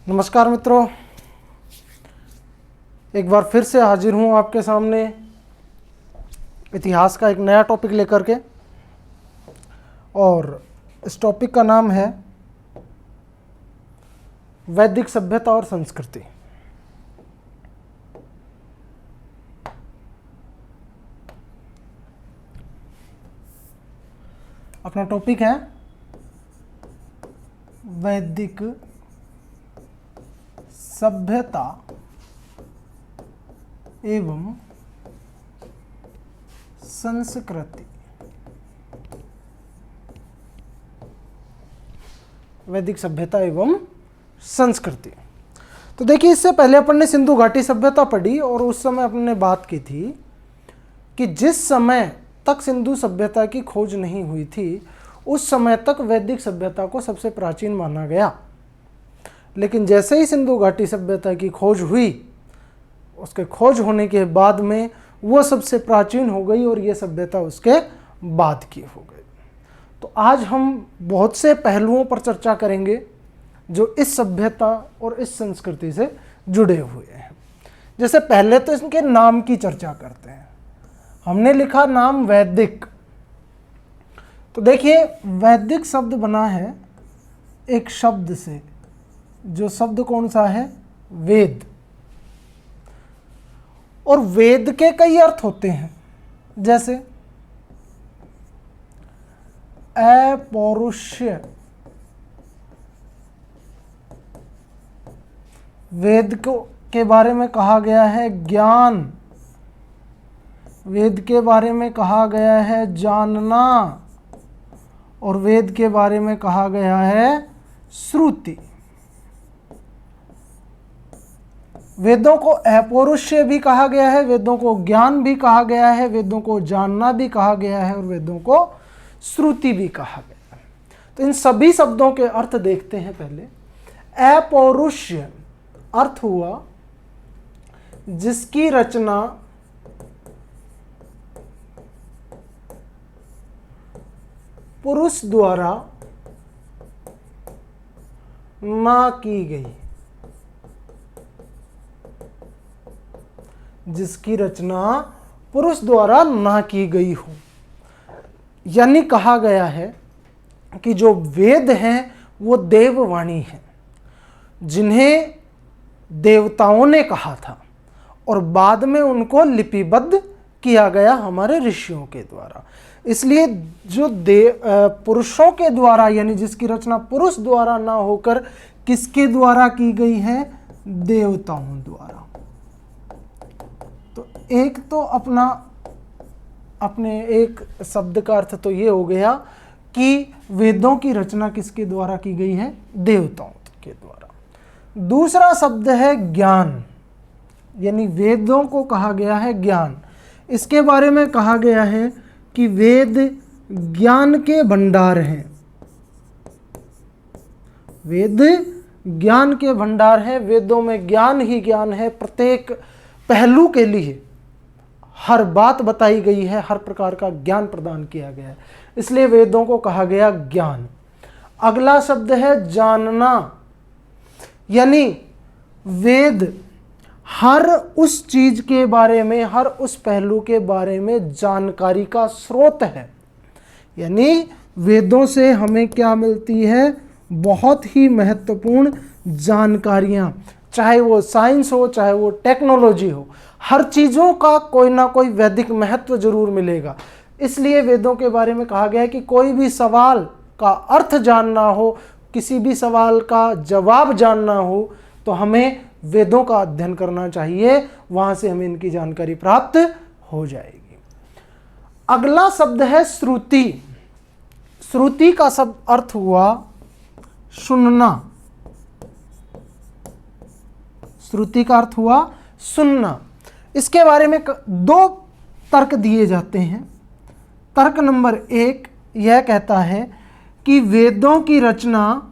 नमस्कार मित्रों, एक बार फिर से हाजिर हूँ आपके सामने इतिहास का एक नया टॉपिक लेकर के। और इस टॉपिक का नाम है वैदिक सभ्यता और संस्कृति। अपना टॉपिक है वैदिक सभ्यता एवं संस्कृति। वैदिक सभ्यता एवं संस्कृति। तो देखिए, इससे पहले अपन ने सिंधु घाटी सभ्यता पढ़ी और उस समय अपन ने बात की थी कि जिस समय तक सिंधु सभ्यता की खोज नहीं हुई थी उस समय तक वैदिक सभ्यता को सबसे प्राचीन माना गया। लेकिन जैसे ही सिंधु घाटी सभ्यता की खोज हुई, उसके खोज होने के बाद में वो सबसे प्राचीन हो गई और ये सभ्यता उसके बाद की हो गई। तो आज हम बहुत से पहलुओं पर चर्चा करेंगे जो इस सभ्यता और इस संस्कृति से जुड़े हुए हैं। जैसे पहले तो इनके नाम की चर्चा करते हैं। हमने लिखा नाम वैदिक। तो देखिए, वैदिक शब्द बना है एक शब्द से, जो शब्द कौन सा है? वेद। और वेद के कई अर्थ होते हैं, जैसे अपौरुषेय। वेद को के बारे में कहा गया है ज्ञान। वेद के बारे में कहा गया है जानना। और वेद के बारे में कहा गया है श्रुति। वेदों को अपौरुषेय भी कहा गया है, वेदों को ज्ञान भी कहा गया है, वेदों को जानना भी कहा गया है और वेदों को श्रुति भी कहा गया है। तो इन सभी शब्दों के अर्थ देखते हैं। पहले अपौरुषेय अर्थ हुआ जिसकी रचना पुरुष द्वारा ना की गई। जिसकी रचना पुरुष द्वारा ना की गई हो, यानी कहा गया है कि जो वेद हैं वो देववाणी है, जिन्हें देवताओं ने कहा था और बाद में उनको लिपिबद्ध किया गया हमारे ऋषियों के द्वारा। इसलिए जो पुरुषों के द्वारा, यानी जिसकी रचना पुरुष द्वारा ना होकर किसके द्वारा की गई है? देवताओं द्वारा। तो एक तो अपने एक शब्द का अर्थ तो ये हो गया कि वेदों की रचना किसके द्वारा की गई है? देवताओं के द्वारा। दूसरा शब्द है ज्ञान, यानी वेदों को कहा गया है ज्ञान। इसके बारे में कहा गया है कि वेद ज्ञान के भंडार हैं। वेद ज्ञान के भंडार हैं। वेदों में ज्ञान ही ज्ञान है। प्रत्येक पहलू के लिए हर बात बताई गई है, हर प्रकार का ज्ञान प्रदान किया गया है, इसलिए वेदों को कहा गया ज्ञान। अगला शब्द है जानना, यानी वेद हर उस चीज के बारे में, हर उस पहलू के बारे में जानकारी का स्रोत है। यानी वेदों से हमें क्या मिलती है? बहुत ही महत्वपूर्ण जानकारियां, चाहे वो साइंस हो, चाहे वो टेक्नोलॉजी हो, हर चीज़ों का कोई ना कोई वैदिक महत्व जरूर मिलेगा। इसलिए वेदों के बारे में कहा गया है कि कोई भी सवाल का अर्थ जानना हो, किसी भी सवाल का जवाब जानना हो, तो हमें वेदों का अध्ययन करना चाहिए। वहां से हमें इनकी जानकारी प्राप्त हो जाएगी। अगला शब्द है श्रुति। श्रुति का शब्द अर्थ हुआ सुनना। श्रुति का अर्थ हुआ सुनना। इसके बारे में दो तर्क दिए जाते हैं। तर्क नंबर 1 यह कहता है कि वेदों की रचना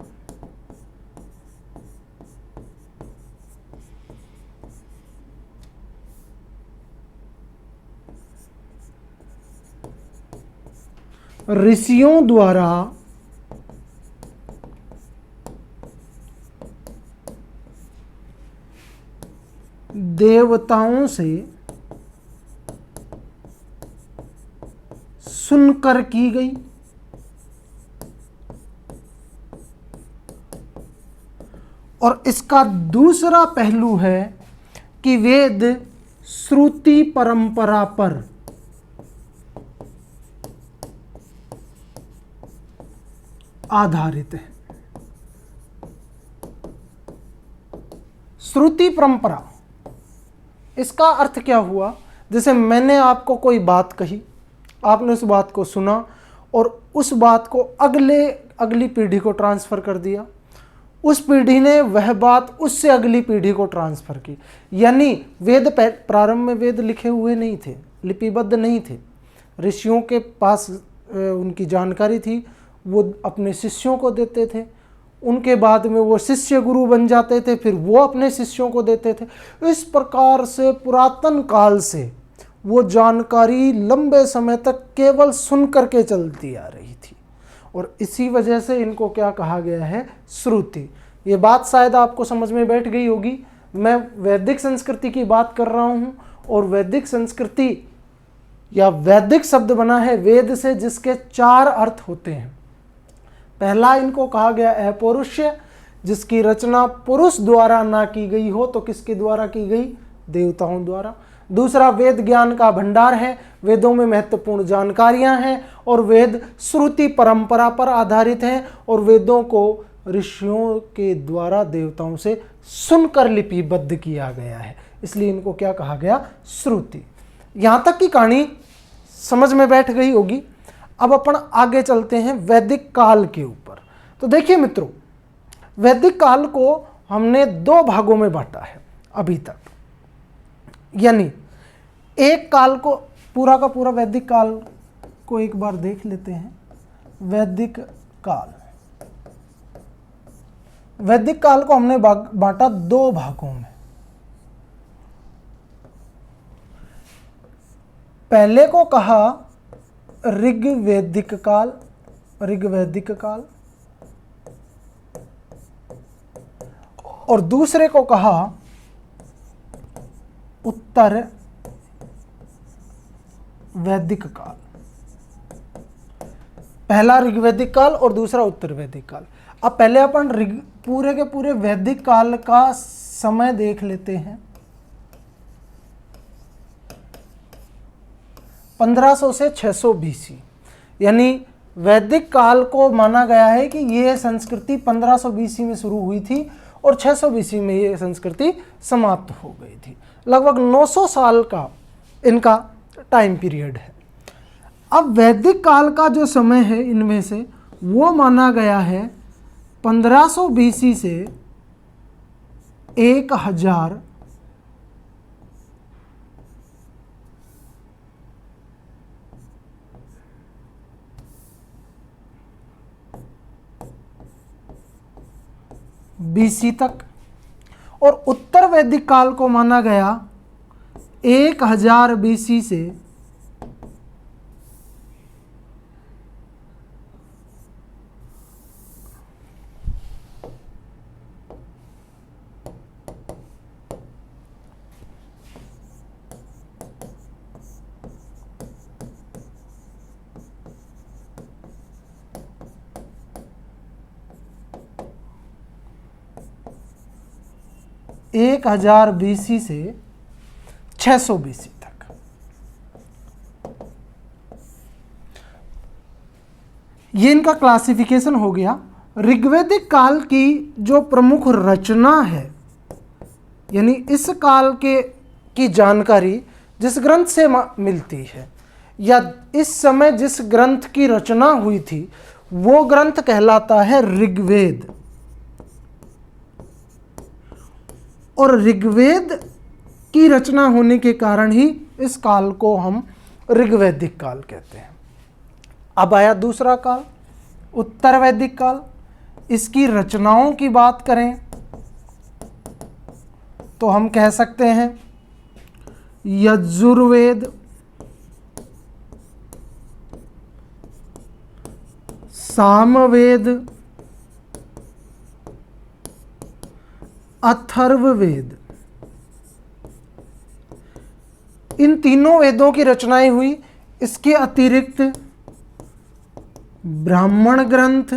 ऋषियों द्वारा देवताओं से सुनकर की गई। और इसका दूसरा पहलू है कि वेद श्रुति परंपरा पर आधारित है। श्रुति परंपरा, इसका अर्थ क्या हुआ? जैसे मैंने आपको कोई बात कही, आपने उस बात को सुना और उस बात को अगली पीढ़ी को ट्रांसफर कर दिया, उस पीढ़ी ने वह बात उससे अगली पीढ़ी को ट्रांसफर की। यानी वेद प्रारंभ में वेद लिखे हुए नहीं थे, लिपिबद्ध नहीं थे, ऋषियों के पास उनकी जानकारी थी, वो अपने शिष्यों को देते थे, उनके बाद में वो शिष्य गुरु बन जाते थे, फिर वो अपने शिष्यों को देते थे। इस प्रकार से पुरातन काल से वो जानकारी लंबे समय तक केवल सुन करके चलती आ रही थी, और इसी वजह से इनको क्या कहा गया है? श्रुति। ये बात शायद आपको समझ में बैठ गई होगी। मैं वैदिक संस्कृति की बात कर रहा हूँ, और वैदिक संस्कृति या वैदिक शब्द बना है वेद से, जिसके 4 अर्थ होते हैं। पहला इनको कहा गया अपौरुषेय, जिसकी रचना पुरुष द्वारा ना की गई हो तो किसके द्वारा की गई? देवताओं द्वारा। दूसरा वेद ज्ञान का भंडार है, वेदों में महत्वपूर्ण जानकारियां हैं, और वेद श्रुति परंपरा पर आधारित हैं, और वेदों को ऋषियों के द्वारा देवताओं से सुनकर लिपिबद्ध किया गया है, इसलिए इनको क्या कहा गया? श्रुति। यहां तक की कहानी समझ में बैठ गई होगी। अब अपन आगे चलते हैं वैदिक काल के ऊपर। तो देखिए मित्रों, वैदिक काल को हमने 2 भागों में बांटा है अभी तक। यानी एक काल को, पूरा का पूरा वैदिक काल को एक बार देख लेते हैं। वैदिक काल, वैदिक काल को हमने बांटा 2 भागों में। पहले को कहा ऋग्वैदिक काल, ऋग्वैदिक काल, और दूसरे को कहा उत्तर वैदिक काल। पहला ऋग्वैदिक काल और दूसरा उत्तर वैदिक काल। अब पहले अपन पूरे के पूरे वैदिक काल का समय देख लेते हैं। 1500 से 600 बीसी, यानी वैदिक काल को माना गया है कि ये संस्कृति 1500 बीसी में शुरू हुई थी और 600 बीसी में ये संस्कृति समाप्त हो गई थी। लगभग 900 साल का इनका टाइम पीरियड है। अब वैदिक काल का जो समय है इनमें से वो माना गया है 1500 बीसी से 1000 बीसी तक, और उत्तर वैदिक काल को माना गया 1000 बीसी से 1000 बीसी से 600 बीसी तक। ये इनका क्लासिफिकेशन हो गया। ऋग्वैदिक काल की जो प्रमुख रचना है, यानी इस काल की जानकारी जिस ग्रंथ से मिलती है, या इस समय जिस ग्रंथ की रचना हुई थी, वो ग्रंथ कहलाता है ऋग्वेद। और ऋग्वेद की रचना होने के कारण ही इस काल को हम ऋग्वैदिक काल कहते हैं। अब आया दूसरा काल, उत्तर वैदिक काल। इसकी रचनाओं की बात करें तो हम कह सकते हैं यजुर्वेद, सामवेद, अथर्ववेद, इन तीनों वेदों की रचनाएं हुई। इसके अतिरिक्त ब्राह्मण ग्रंथ,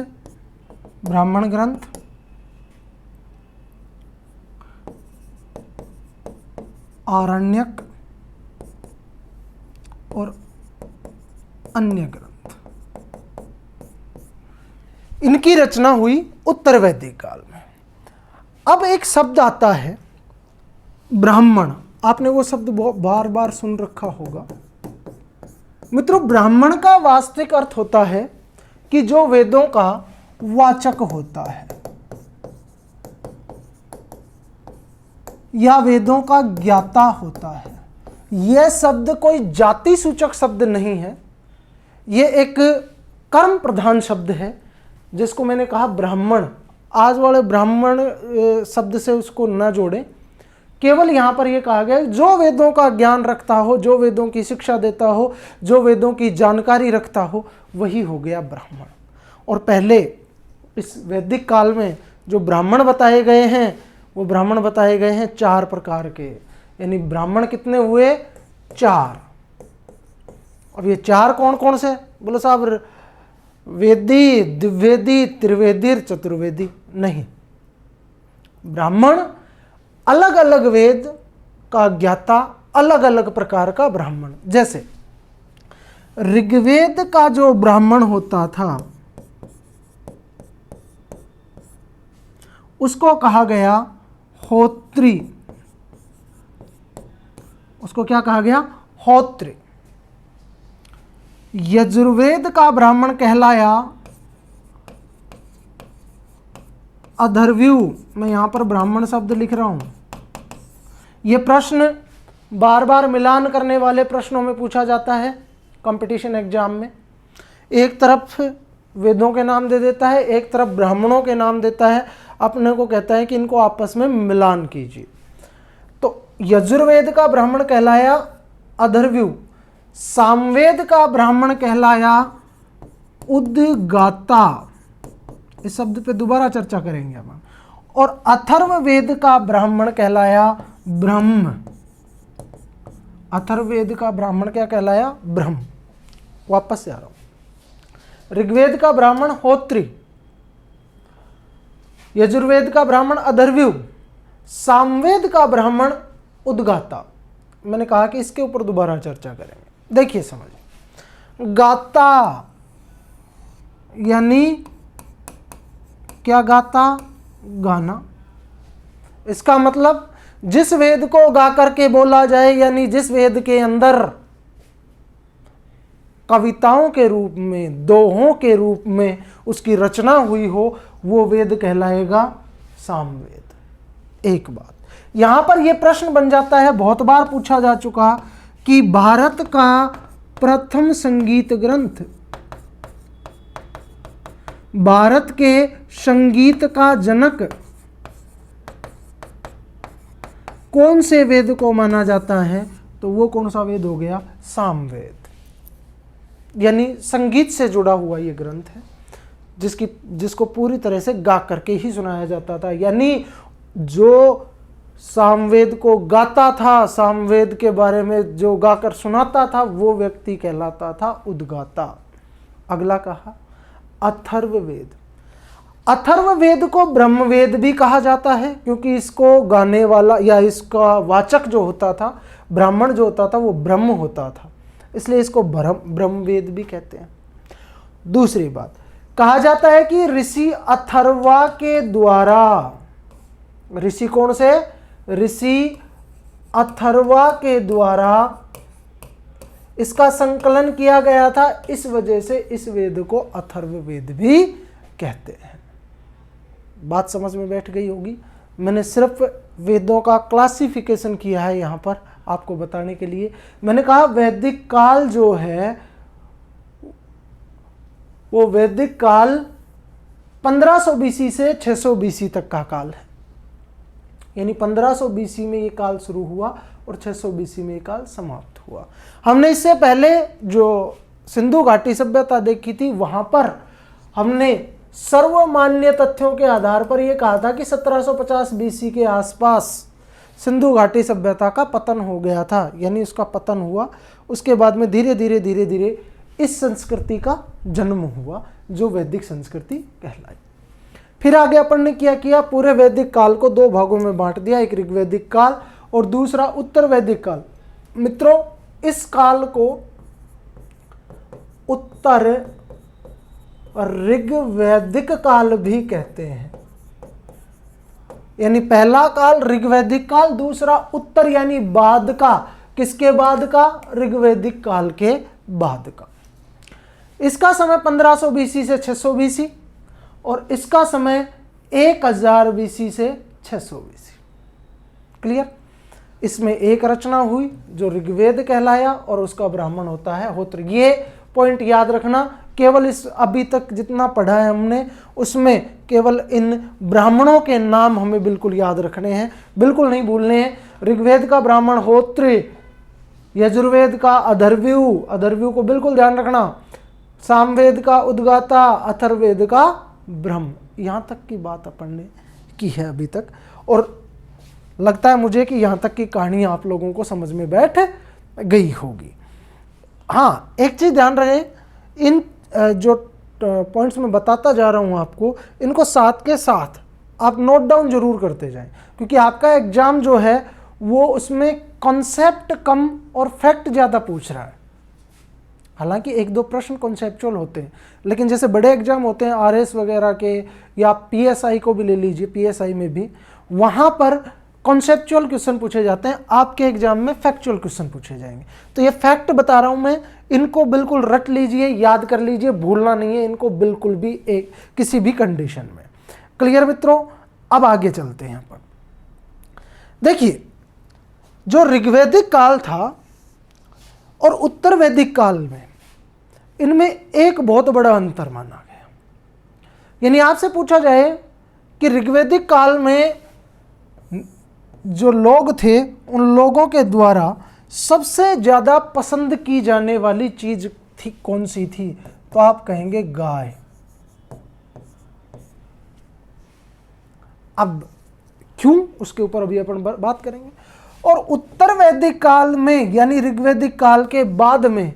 आरण्यक और अन्य ग्रंथ, इनकी रचना हुई उत्तर वैदिक काल में। अब एक शब्द आता है ब्राह्मण, आपने वो शब्द बहुत बार बार सुन रखा होगा। मित्रों, ब्राह्मण का वास्तविक अर्थ होता है कि जो वेदों का वाचक होता है या वेदों का ज्ञाता होता है। यह शब्द कोई जाति सूचक शब्द नहीं है, यह एक कर्म प्रधान शब्द है, जिसको मैंने कहा ब्राह्मण। आज वाले ब्राह्मण शब्द से उसको न जोड़ें, केवल यहां पर यह कहा गया जो वेदों का ज्ञान रखता हो, जो वेदों की शिक्षा देता हो, जो वेदों की जानकारी रखता हो, वही हो गया ब्राह्मण। और पहले इस वैदिक काल में जो ब्राह्मण बताए गए हैं, वो ब्राह्मण बताए गए हैं 4 प्रकार के। यानी ब्राह्मण कितने हुए? 4। अब ये 4 कौन कौन से? बोलो साहब, वेदी, द्विवेदी, त्रिवेदी, चतुर्वेदी नहीं। ब्राह्मण अलग अलग वेद का ज्ञाता, अलग अलग प्रकार का ब्राह्मण। जैसे ऋग्वेद का जो ब्राह्मण होता था उसको कहा गया होत्री। उसको क्या कहा गया? होत्री। यजुर्वेद का ब्राह्मण कहलाया अधर्व्यू। मैं यहां पर ब्राह्मण शब्द लिख रहा हूं। यह प्रश्न बार बार मिलान करने वाले प्रश्नों में पूछा जाता है कंपटीशन एग्जाम में। एक तरफ वेदों के नाम दे देता है, एक तरफ ब्राह्मणों के नाम देता है, अपने को कहता है कि इनको आपस में मिलान कीजिए। तो यजुर्वेद का ब्राह्मण कहलाया अधर्व्यू, सामवेद का ब्राह्मण कहलाया उद्गाता। इस शब्द पे दोबारा चर्चा करेंगे हम। और अथर्ववेद का ब्राह्मण कहलाया ब्रह्म। अथर्ववेद का ब्राह्मण क्या कहलाया? ब्रह्म। वापस से आ रहा हूं। ऋग्वेद का ब्राह्मण होत्री, यजुर्वेद का ब्राह्मण अधर्व्यू, सामवेद का ब्राह्मण उद्गाता। मैंने कहा कि इसके ऊपर दोबारा चर्चा करेंगे। देखिए समझिए, गाता यानी क्या? गाता, गाना। इसका मतलब जिस वेद को गा करके बोला जाए, यानी जिस वेद के अंदर कविताओं के रूप में, दोहों के रूप में उसकी रचना हुई हो, वो वेद कहलाएगा सामवेद। एक बात यहां पर यह प्रश्न बन जाता है, बहुत बार पूछा जा चुका, कि भारत का प्रथम संगीत ग्रंथ, भारत के संगीत का जनक कौन से वेद को माना जाता है? तो वो कौन सा वेद हो गया? सामवेद। यानी संगीत से जुड़ा हुआ ये ग्रंथ है, जिसको पूरी तरह से गा करके ही सुनाया जाता था। यानी जो सामवेद को गाता था, सामवेद के बारे में जो गाकर सुनाता था, वो व्यक्ति कहलाता था उद्गाता। अगला कहा अथर्ववेद। अथर्ववेद को ब्रह्मवेद भी कहा जाता है, क्योंकि इसको गाने वाला या इसका वाचक जो होता था, ब्राह्मण जो होता था, वो ब्रह्म होता था, इसलिए इसको ब्रह्मवेद भी कहते हैं। दूसरी बात, कहा जाता है कि ऋषि अथर्वा के द्वारा, ऋषि कौन से? ऋषि अथर्वा के द्वारा इसका संकलन किया गया था, इस वजह से इस वेद को अथर्ववेद भी कहते हैं। बात समझ में बैठ गई होगी। मैंने सिर्फ वेदों का क्लासिफिकेशन किया है यहां पर आपको बताने के लिए। मैंने कहा वैदिक काल जो है वो वैदिक काल 1500 बीसी से 600 बीसी तक का काल है। यानी 1500 बीसी में ये काल शुरू हुआ और 600 बीसी में ये काल समाप्त हुआ। हमने इससे पहले जो सिंधु घाटी सभ्यता देखी थी, वहां पर हमने सर्वमान्य तथ्यों के आधार पर यह कहा था कि 1750 बीसी के आसपास सिंधु घाटी सभ्यता का पतन हो गया था, यानी उसका पतन हुआ। उसके बाद में धीरे धीरे धीरे धीरे इस संस्कृति का जन्म हुआ जो वैदिक संस्कृति कहलाई। फिर आगे अपन ने क्या किया, पूरे वैदिक काल को दो भागों में बांट दिया, एक ऋग्वैदिक काल और दूसरा उत्तर वैदिक काल। मित्रों, इस काल को उत्तर ऋग्वैदिक काल भी कहते हैं। यानी पहला काल ऋग्वैदिक काल, दूसरा उत्तर यानी बाद का। किसके बाद का? ऋग्वैदिक काल के बाद का। इसका समय 1500 बीसी से 600 बीसी और इसका समय 1000 बीसी से 600 बीसी। क्लियर? इसमें एक रचना हुई जो ऋग्वेद कहलाया और उसका ब्राह्मण होता है होत्र। ये पॉइंट याद रखना, केवल इस अभी तक जितना पढ़ा है हमने उसमें केवल इन ब्राह्मणों के नाम हमें बिल्कुल याद रखने हैं, बिल्कुल नहीं भूलने हैं। ऋग्वेद का ब्राह्मण होत्र, यजुर्वेद का अधर्व्यू, अधर्व्यू को बिल्कुल ध्यान रखना, सामवेद का उद्गाता, अथर्ववेद का ब्रह्म। यहाँ तक की बात अपन ने की है अभी तक, और लगता है मुझे कि यहाँ तक की कहानी आप लोगों को समझ में बैठ गई होगी। हाँ, एक चीज़ ध्यान रहे, इन जो पॉइंट्स मैं बताता जा रहा हूँ आपको, इनको साथ के साथ आप नोट डाउन जरूर करते जाएं, क्योंकि आपका एग्जाम जो है वो उसमें कॉन्सेप्ट कम और फैक्ट ज़्यादा पूछ रहा है। हालांकि एक दो प्रश्न कॉन्सेप्चुअल होते हैं, लेकिन जैसे बड़े एग्जाम होते हैं आरएस वगैरह के, या पीएसआई को भी ले लीजिए, पीएसआई में भी वहाँ पर कॉन्सेप्चुअल क्वेश्चन पूछे जाते हैं, आपके एग्जाम में फैक्चुअल क्वेश्चन पूछे जाएंगे। तो ये फैक्ट बता रहा हूँ मैं, इनको बिल्कुल रट लीजिए, याद कर लीजिए, भूलना नहीं है इनको बिल्कुल भी, एक किसी भी कंडीशन में। क्लियर मित्रों? अब आगे चलते हैं अपन। देखिए, जो ऋग्वैदिक काल था और उत्तर वैदिक काल में, इनमें एक बहुत बड़ा अंतर माना गया। यानी आपसे पूछा जाए कि ऋग्वैदिक काल में जो लोग थे उन लोगों के द्वारा सबसे ज़्यादा पसंद की जाने वाली चीज थी कौन सी थी, तो आप कहेंगे गाय। अब क्यों, उसके ऊपर अभी अपन बात करेंगे। और उत्तर वैदिक काल में यानी ऋग्वैदिक काल के बाद में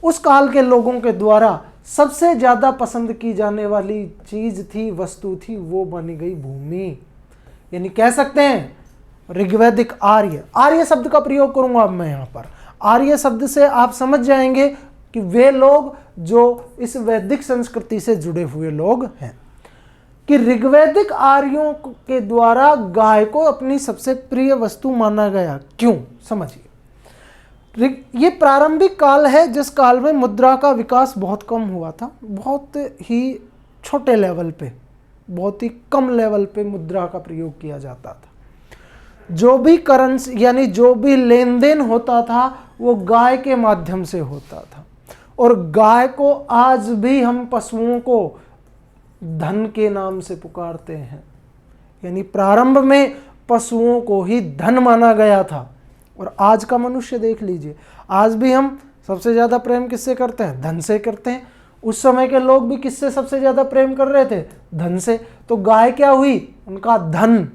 उस काल के लोगों के द्वारा सबसे ज़्यादा पसंद की जाने वाली चीज थी, वस्तु थी, वो बनी गई भूमि। यानी कह सकते हैं ऋग्वैदिक आर्य, आर्य शब्द का प्रयोग करूंगा अब मैं यहाँ पर। आर्य शब्द से आप समझ जाएंगे कि वे लोग जो इस वैदिक संस्कृति से जुड़े हुए लोग हैं, कि ऋग्वैदिक आर्यों के द्वारा गाय को अपनी सबसे प्रिय वस्तु माना गया। क्यों, समझिए। ये प्रारंभिक काल है जिस काल में मुद्रा का विकास बहुत कम हुआ था, बहुत ही छोटे लेवल पे, बहुत ही कम लेवल पे मुद्रा का प्रयोग किया जाता था। जो भी करेंसी यानी जो भी लेन देन होता था वो गाय के माध्यम से होता था, और गाय को आज भी हम पशुओं को धन के नाम से पुकारते हैं। यानी प्रारंभ में पशुओं को ही धन माना गया था, और आज का मनुष्य देख लीजिए, आज भी हम सबसे ज़्यादा प्रेम किससे करते हैं? धन से करते हैं। उस समय के लोग भी किससे सबसे ज़्यादा प्रेम कर रहे थे? धन से। तो गाय क्या हुई? उनका धन।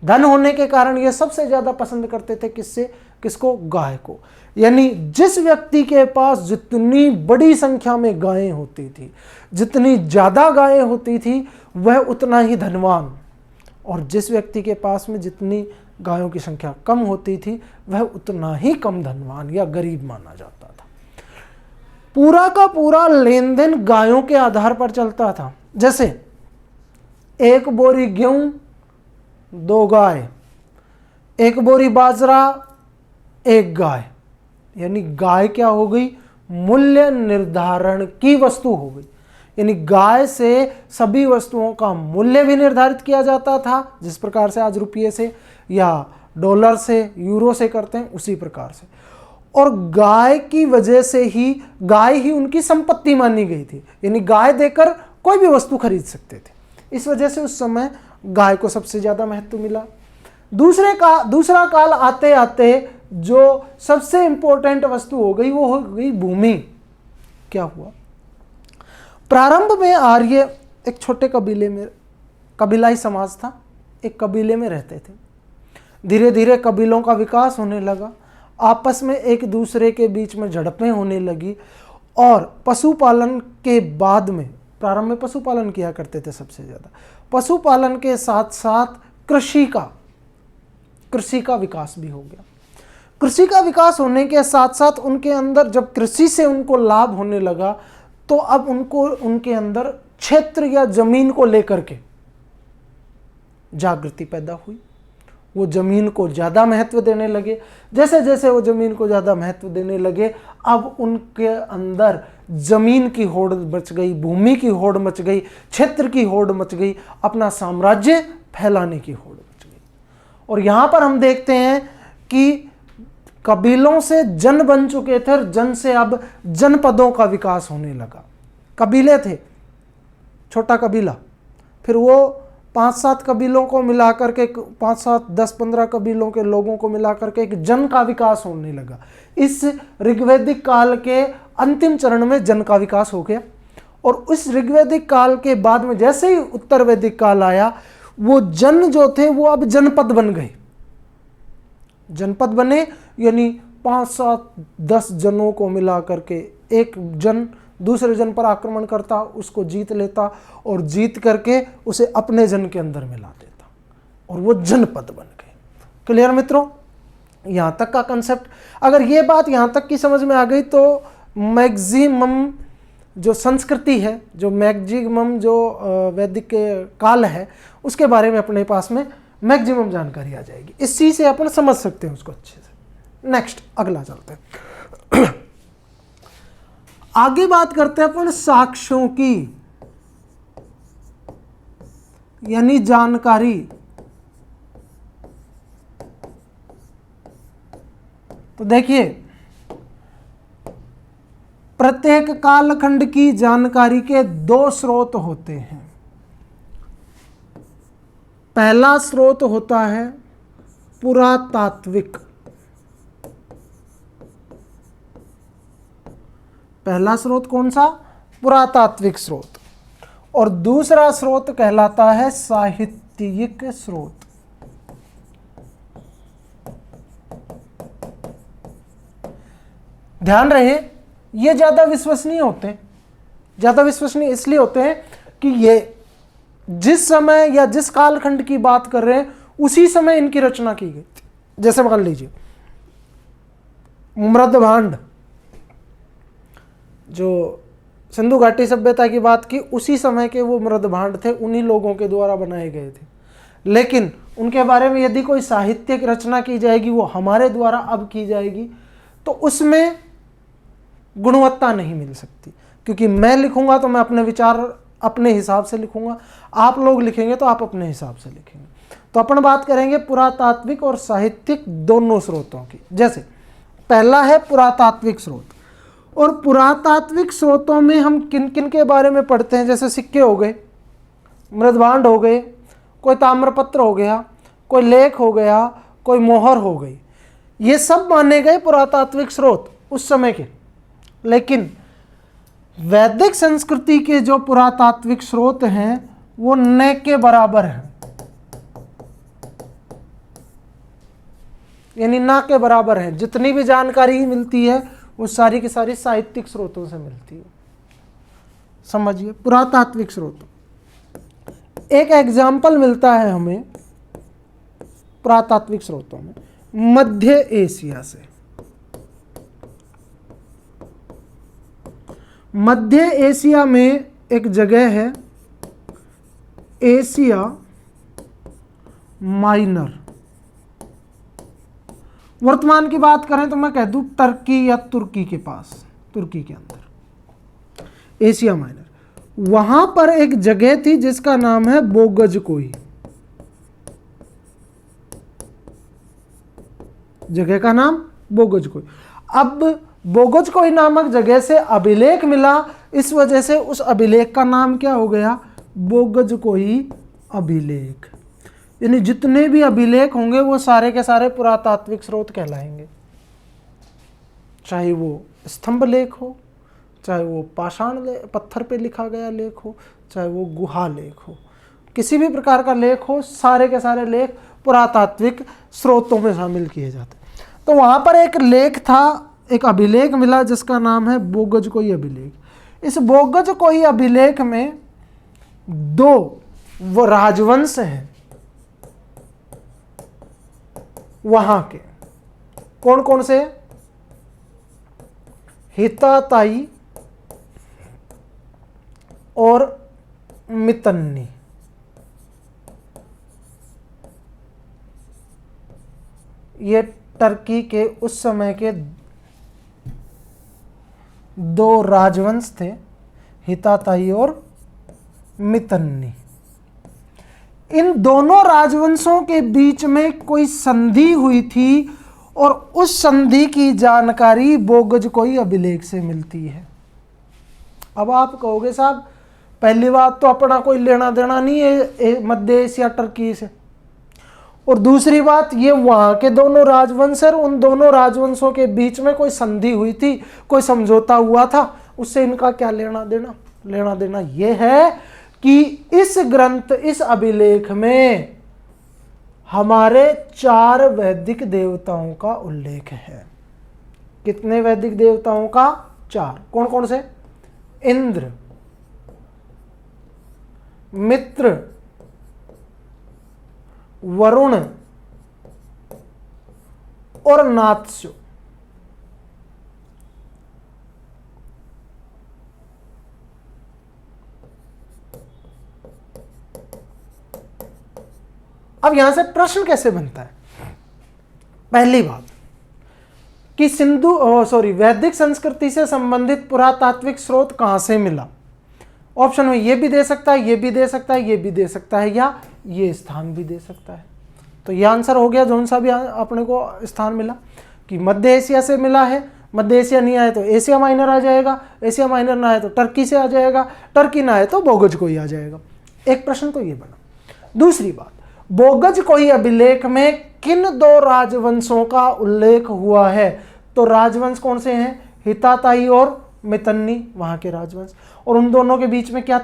धन होने के कारण ये सबसे ज़्यादा पसंद करते थे किससे? किसको? गाय को। यानी जिस व्यक्ति के पास जितनी बड़ी संख्या में गायें होती थी, जितनी ज़्यादा गायें होती थी, वह उतना ही धनवान, और जिस व्यक्ति के पास में जितनी गायों की संख्या कम होती थी वह उतना ही कम धनवान या गरीब माना जाता था। पूरा का पूरा लेन देन गायों के आधार पर चलता था। जैसे एक बोरी गेहूं 2 गाय, एक बोरी बाजरा 1 गाय। यानी गाय क्या हो गई? मूल्य निर्धारण की वस्तु हो गई। यानी गाय से सभी वस्तुओं का मूल्य भी निर्धारित किया जाता था, जिस प्रकार से आज रुपये से या डॉलर से, यूरो से करते हैं, उसी प्रकार से। और गाय की वजह से ही गाय ही उनकी संपत्ति मानी गई थी। यानी गाय देकर कोई भी वस्तु खरीद सकते थे। इस वजह से उस समय गाय को सबसे ज़्यादा महत्व मिला। दूसरा काल आते आते जो सबसे इंपॉर्टेंट वस्तु हो गई वो हो गई भूमि। क्या हुआ? प्रारंभ में आर्य एक छोटे कबीले में, कबीलाई समाज था, एक कबीले में रहते थे। धीरे धीरे कबीलों का विकास होने लगा, आपस में एक दूसरे के बीच में झड़पें होने लगी, और पशुपालन के बाद में, प्रारंभ में पशुपालन किया करते थे सबसे ज़्यादा, पशुपालन के साथ साथ कृषि का विकास भी हो गया। कृषि का विकास होने के साथ साथ उनके अंदर जब कृषि से उनको लाभ होने लगा, तो अब उनके अंदर क्षेत्र या जमीन को लेकर के जागृति पैदा हुई। वो जमीन को ज़्यादा महत्व देने लगे। जैसे जैसे वो जमीन को ज़्यादा महत्व देने लगे, अब उनके अंदर जमीन की होड़ मच गई, भूमि की होड़ मच गई, क्षेत्र की होड़ मच गई, अपना साम्राज्य फैलाने की होड़ मच गई। और यहाँ पर हम देखते हैं कि कबीलों से जन बन चुके थे, और जन से अब जनपदों का विकास होने लगा। कबीले थे, छोटा कबीला, फिर वो 5-7 कबीलों को मिलाकर के, 5-7, 10-15 कबीलों के लोगों को मिलाकर के एक जन का विकास होने लगा। इस ऋग्वैदिक काल के अंतिम चरण में जन का विकास हो गया। और इस ऋग्वैदिक काल के बाद में जैसे ही उत्तर वैदिक काल आया, वो जन जो थे वो अब जनपद बन गए। जनपद बने, यानी 5-7-10 जनों को मिला करके एक जन दूसरे जन पर आक्रमण करता, उसको जीत लेता, और जीत करके उसे अपने जन के अंदर मिला देता, और वो जनपद बन गए। क्लियर मित्रों? यहाँ तक का कंसेप्ट, अगर ये बात यहाँ तक की समझ में आ गई, तो मैक्सिमम जो संस्कृति है, जो मैक्सिमम जो वैदिक काल है, उसके बारे में अपने पास में मैक्सिमम जानकारी आ जाएगी। इस चीज़ से अपन समझ सकते हैं उसको अच्छे से। नेक्स्ट, अगला चलते हैं। आगे बात करते हैं अपन साक्ष्यों की, यानी जानकारी। तो देखिए, प्रत्येक कालखंड की जानकारी के 2 स्रोत होते हैं। पहला स्रोत होता है पुरातात्विक। पहला स्रोत कौन सा? पुरातात्विक स्रोत। और दूसरा स्रोत कहलाता है साहित्यिक स्रोत। ध्यान रहे, ये ज्यादा विश्वसनीय होते हैं। ज्यादा विश्वसनीय इसलिए होते हैं कि ये जिस समय या जिस कालखंड की बात कर रहे हैं, उसी समय इनकी रचना की गई थी। जैसे मान लीजिए मृदभांड, जो सिंधु घाटी सभ्यता की बात की, उसी समय के वो मृदभांड थे, उन्हीं लोगों के द्वारा बनाए गए थे। लेकिन उनके बारे में यदि कोई साहित्यिक रचना की जाएगी, वो हमारे द्वारा अब की जाएगी, तो उसमें गुणवत्ता नहीं मिल सकती। क्योंकि मैं लिखूंगा तो मैं अपने विचार अपने हिसाब से लिखूंगा, आप लोग लिखेंगे तो आप अपने हिसाब से लिखेंगे। तो अपन बात करेंगे पुरातात्विक और साहित्यिक दोनों स्रोतों की। जैसे पहला है पुरातात्विक स्रोत, और पुरातात्विक स्रोतों में हम किन किन के बारे में पढ़ते हैं? जैसे सिक्के हो गए, मृदभांड हो गए, कोई ताम्रपत्र हो गया, कोई लेख हो गया, कोई मोहर हो गई। ये सब माने गए पुरातात्विक स्रोत उस समय के। लेकिन वैदिक संस्कृति के जो पुरातात्विक स्रोत हैं वो न के बराबर हैं, यानी ना के बराबर हैं। जितनी भी जानकारी मिलती है वो सारी की सारी साहित्यिक स्रोतों से मिलती है। समझिए, पुरातात्विक स्रोत। एक एग्जाम्पल मिलता है हमें पुरातात्विक स्रोतों में मध्य एशिया से। मध्य एशिया में एक जगह है एशिया माइनर। वर्तमान की बात करें तो मैं कह दूं टर्की या तुर्की के पास, तुर्की के अंदर एशिया माइनर। वहां पर एक जगह थी जिसका नाम है बोगजकोई। जगह का नाम बोगजकोई। अब बोगजकोई नामक जगह से अभिलेख मिला, इस वजह से उस अभिलेख का नाम क्या हो गया? बोगजकोई अभिलेख। यानी जितने भी अभिलेख होंगे वो सारे के सारे पुरातात्विक स्रोत कहलाएंगे। चाहे वो स्तंभ लेख हो, चाहे वो पाषाण पत्थर पे लिखा गया लेख हो, चाहे वो गुहा लेख हो, किसी भी प्रकार का लेख हो, सारे के सारे लेख पुरातात्विक स्रोतों में शामिल किए जाते हैं। तो वहाँ पर एक लेख था, एक अभिलेख मिला जिसका नाम है बोगजकोई अभिलेख। इस बोगजकोई अभिलेख में 2 वो राजवंश हैं वहां के। कौन कौन से? हित्ताताई और मितन्नी। ये टर्की के उस समय के 2 राजवंश थे, हित्ताताई और मितन्नी। इन दोनों राजवंशों के बीच में कोई संधि हुई थी और उस संधि की जानकारी बोगजकोई अभिलेख से मिलती है। अब आप कहोगे साहब पहली बात तो अपना कोई लेना देना नहीं है मध्य एशिया टर्की से, और दूसरी बात ये वहां के दोनों राजवंश और उन दोनों राजवंशों के बीच में कोई संधि हुई थी, कोई समझौता हुआ था, उससे इनका क्या लेना देना? लेना देना ये है कि इस ग्रंथ, इस अभिलेख में हमारे 4 वैदिक देवताओं का उल्लेख है। कितने वैदिक देवताओं का? 4। कौन कौन से? इंद्र, मित्र, वरुण और नात्स्यो। अब यहां से प्रश्न कैसे बनता है? पहली बात कि वैदिक संस्कृति से संबंधित पुरातात्विक स्रोत कहां से मिला? ऑप्शन में ये भी दे सकता है, ये भी दे सकता है, ये भी दे सकता है, या ये स्थान भी दे सकता है। तो ये आंसर हो गया जो सा भी अपने को स्थान मिला कि मध्य एशिया से मिला है। मध्य एशिया नहीं आए तो एशिया माइनर आ जाएगा, एशिया माइनर ना आए तो टर्की से आ जाएगा, टर्की ना आए तो बोगजकोई आ जाएगा। एक प्रश्न तो ये बना। दूसरी बात, बोगजकोई अभिलेख में किन 2 राजवंशों का उल्लेख हुआ है? तो राजवंश कौन से हैं? हित्ताताई और मितन्नी, वहां के राजवंश। और उन दोनों के बीच में क्या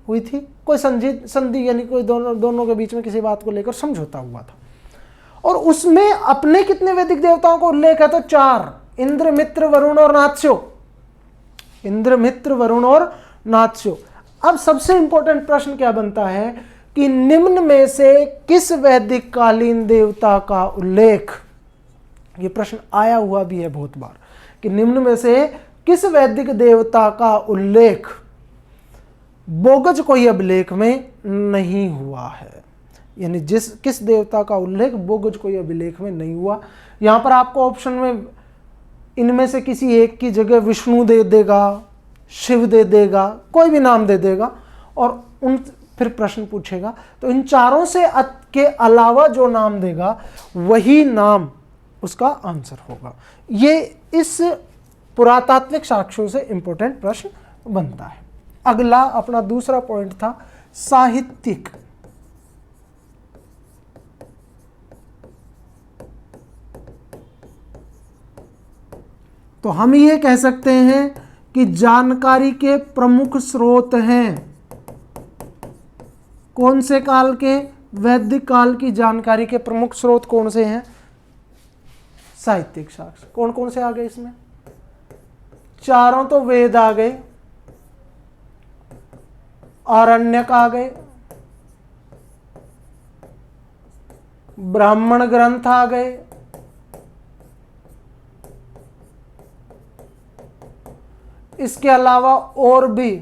हुई थी? कोई संधि, यानी कोई दोनों के बीच में किसी बात को लेकर समझौता हुआ था। और उसमें अपने कितने वैदिक देवताओं का उल्लेख है? तो 4, इंद्र, मित्र, वरुण और नात्स्यो। इंद्र, मित्र, वरुण और नात्स्यो। अब सबसे इंपॉर्टेंट प्रश्न क्या बनता है कि निम्न में से किस वैदिक कालीन देवता का उल्लेख, ये प्रश्न आया हुआ भी है बहुत बार, कि निम्न में से किस वैदिक देवता का उल्लेख बोगजकोई अभिलेख में नहीं हुआ है? यानी किस देवता का उल्लेख बोगजकोई अभिलेख में नहीं हुआ। यहां पर आपको ऑप्शन में इनमें से किसी एक की जगह विष्णु दे देगा, शिव दे देगा, कोई भी नाम दे देगा, और फिर प्रश्न पूछेगा तो इन चारों से के अलावा जो नाम देगा वही नाम उसका आंसर होगा। ये इस पुरातात्विक साक्ष्यों से इंपॉर्टेंट प्रश्न बनता है। अगला अपना दूसरा पॉइंट था साहित्यिक। तो हम ये कह सकते हैं कि जानकारी के प्रमुख स्रोत हैं कौन से काल के? वैदिक काल की जानकारी के प्रमुख स्रोत कौन से हैं? साहित्यिक साक्ष्य। कौन कौन से आ गए इसमें? चारों तो वेद आ गए, आरण्यक आ गए, ब्राह्मण ग्रंथ आ गए, इसके अलावा और भी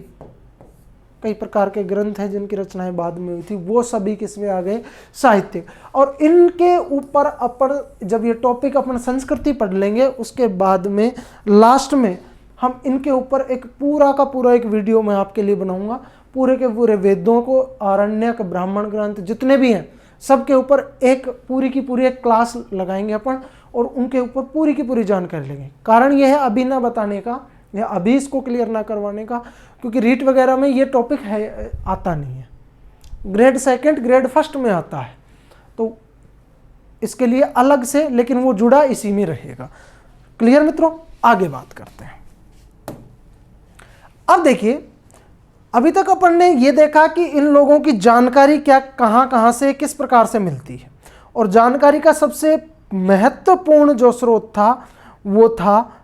कई प्रकार के ग्रंथ हैं जिनकी रचनाएं बाद में हुई थी, वो सभी किसमें आ गए? साहित्य। और इनके ऊपर अपन जब ये टॉपिक अपन संस्कृति पढ़ लेंगे उसके बाद में लास्ट में हम इनके ऊपर एक पूरा का पूरा एक वीडियो मैं आपके लिए बनाऊंगा। पूरे के पूरे वेदों को, आरण्यक, ब्राह्मण ग्रंथ जितने भी हैं सबके ऊपर एक पूरी की पूरी एक क्लास लगाएंगे अपन और उनके ऊपर पूरी की पूरी जानकारी लेंगे। कारण यह है अभी ना बताने का या अभी इसको क्लियर ना करवाने का, क्योंकि रीट वगैरह में ये टॉपिक है आता नहीं है, ग्रेड 2 ग्रेड 1 में आता है, तो इसके लिए अलग से, लेकिन वो जुड़ा इसी में रहेगा। क्लियर मित्रों? आगे बात करते हैं। अब देखिए, अभी तक अपन ने ये देखा कि इन लोगों की जानकारी क्या कहां से किस प्रकार से मिलती है, और जानकारी का सबसे महत्वपूर्ण जो स्रोत था वो था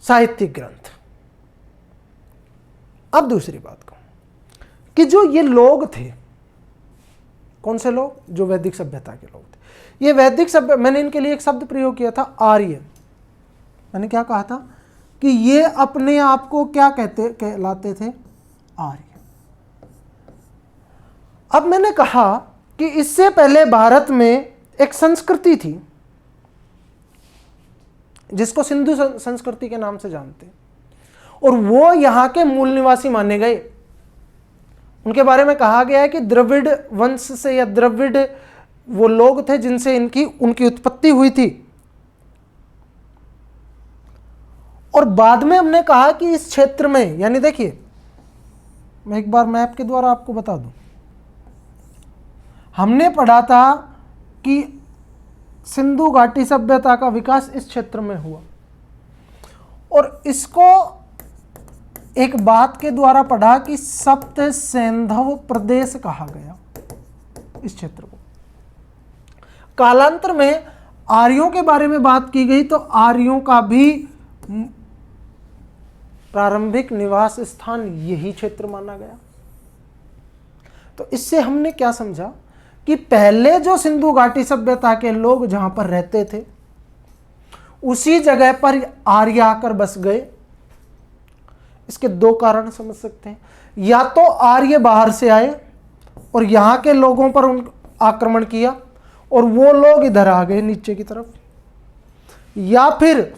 साहित्यिक ग्रंथ। अब दूसरी बात कहूं कि जो ये लोग थे, कौन से लोग? जो वैदिक सभ्यता के लोग थे। ये वैदिक सभ्य, मैंने इनके लिए एक शब्द प्रयोग किया था, आर्य। मैंने क्या कहा था कि ये अपने आप को क्या कहलाते थे? आर्य। अब मैंने कहा कि इससे पहले भारत में एक संस्कृति थी जिसको सिंधु संस्कृति के नाम से जानते हैं, और वो यहां के मूल निवासी माने गए। उनके बारे में कहा गया है कि द्रविड़ वंश से या द्रविड़ वो लोग थे जिनसे उनकी उत्पत्ति हुई थी। और बाद में हमने कहा कि इस क्षेत्र में, यानी देखिए मैं एक बार मैप के द्वारा आपको बता दूं, हमने पढ़ा था कि सिंधु घाटी सभ्यता का विकास इस क्षेत्र में हुआ, और इसको एक बात के द्वारा पढ़ा कि सप्त सैंधव प्रदेश कहा गया इस क्षेत्र को। कालांतर में आर्यों के बारे में बात की गई तो आर्यों का भी प्रारंभिक निवास स्थान यही क्षेत्र माना गया। तो इससे हमने क्या समझा कि पहले जो सिंधु घाटी सभ्यता के लोग जहां पर रहते थे उसी जगह पर आर्य आकर बस गए। इसके दो कारण समझ सकते हैं, या तो आर्य बाहर से आए और यहां के लोगों पर आक्रमण किया और वो लोग इधर आ गए नीचे की तरफ, या फिर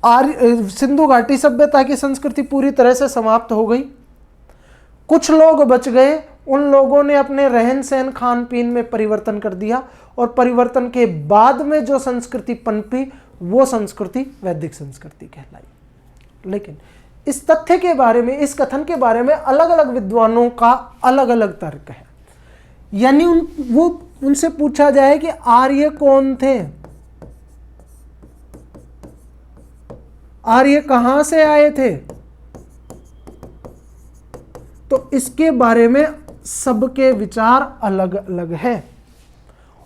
सिंधु घाटी सभ्यता की संस्कृति पूरी तरह से समाप्त हो गई, कुछ लोग बच गए, उन लोगों ने अपने रहन सहन खान पीन में परिवर्तन कर दिया, और परिवर्तन के बाद में जो संस्कृति पनपी वो संस्कृति वैदिक संस्कृति कहलाई। लेकिन इस तथ्य के बारे में, इस कथन के बारे में अलग अलग विद्वानों का अलग अलग तर्क है। यानी उनसे पूछा जाए कि आर्य कौन थे, आर्य कहां से आए थे, तो इसके बारे में सबके विचार अलग अलग है।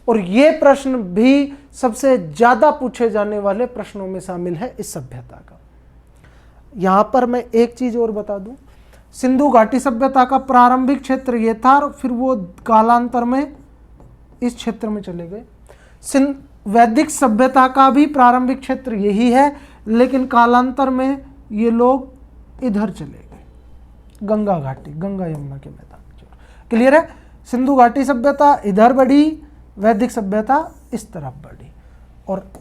और यह प्रश्न भी सबसे ज्यादा पूछे जाने वाले प्रश्नों में शामिल है इस सभ्यता का। यहां पर मैं एक चीज और बता दूं, सिंधु घाटी सभ्यता का प्रारंभिक क्षेत्र यह था और फिर वो कालांतर में इस क्षेत्र में चले गए। वैदिक सभ्यता का भी प्रारंभिक क्षेत्र यही है, लेकिन कालांतर में ये लोग इधर चले गए, गंगा घाटी, गंगा यमुना के मैदान। क्लियर है? सिंधु घाटी सभ्यता इधर बढ़ी, वैदिक सभ्यता इस तरफ बढ़ी। और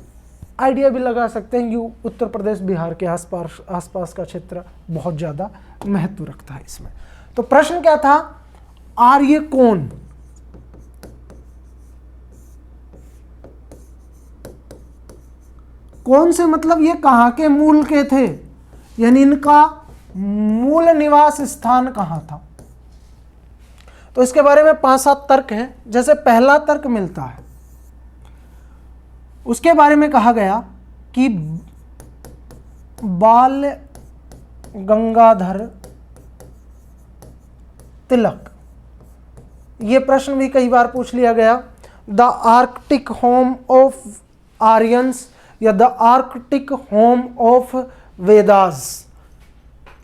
आइडिया भी लगा सकते हैं कि उत्तर प्रदेश बिहार के आसपास का क्षेत्र बहुत ज़्यादा महत्व रखता है इसमें। तो प्रश्न क्या था? आर्य कौन? कौन से मतलब ये कहां के मूल के थे, यानी इनका मूल निवास स्थान कहां था। तो इसके बारे में 5-7 तर्क हैं। जैसे पहला तर्क मिलता है, उसके बारे में कहा गया कि बाल गंगाधर तिलक। यह प्रश्न भी कई बार पूछ लिया गया। The Arctic home of Aryans या the Arctic home of Vedas,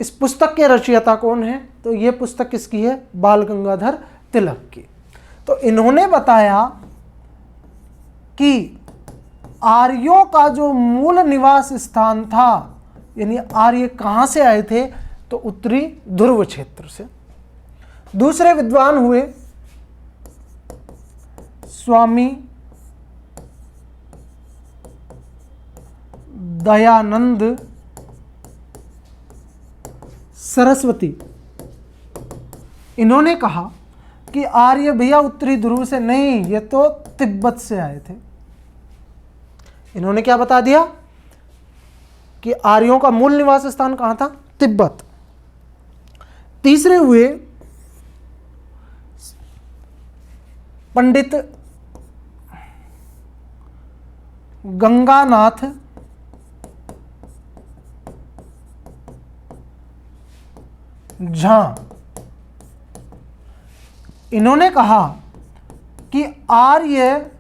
इस पुस्तक के रचयिता कौन है? तो ये पुस्तक किसकी है? बाल गंगाधर तिलक की। तो इन्होंने बताया कि आर्यों का जो मूल निवास स्थान था, यानी आर्य कहां से आए थे, तो उत्तरी ध्रुव क्षेत्र से। दूसरे विद्वान हुए स्वामी दयानंद सरस्वती। इन्होंने कहा कि आर्य भैया उत्तरी ध्रुव से नहीं, ये तो तिब्बत से आए थे। इन्होंने क्या बता दिया कि आर्यों का मूल निवास स्थान कहां था? तिब्बत। तीसरे हुए पंडित गंगानाथ झा। इन्होंने कहा कि आर्य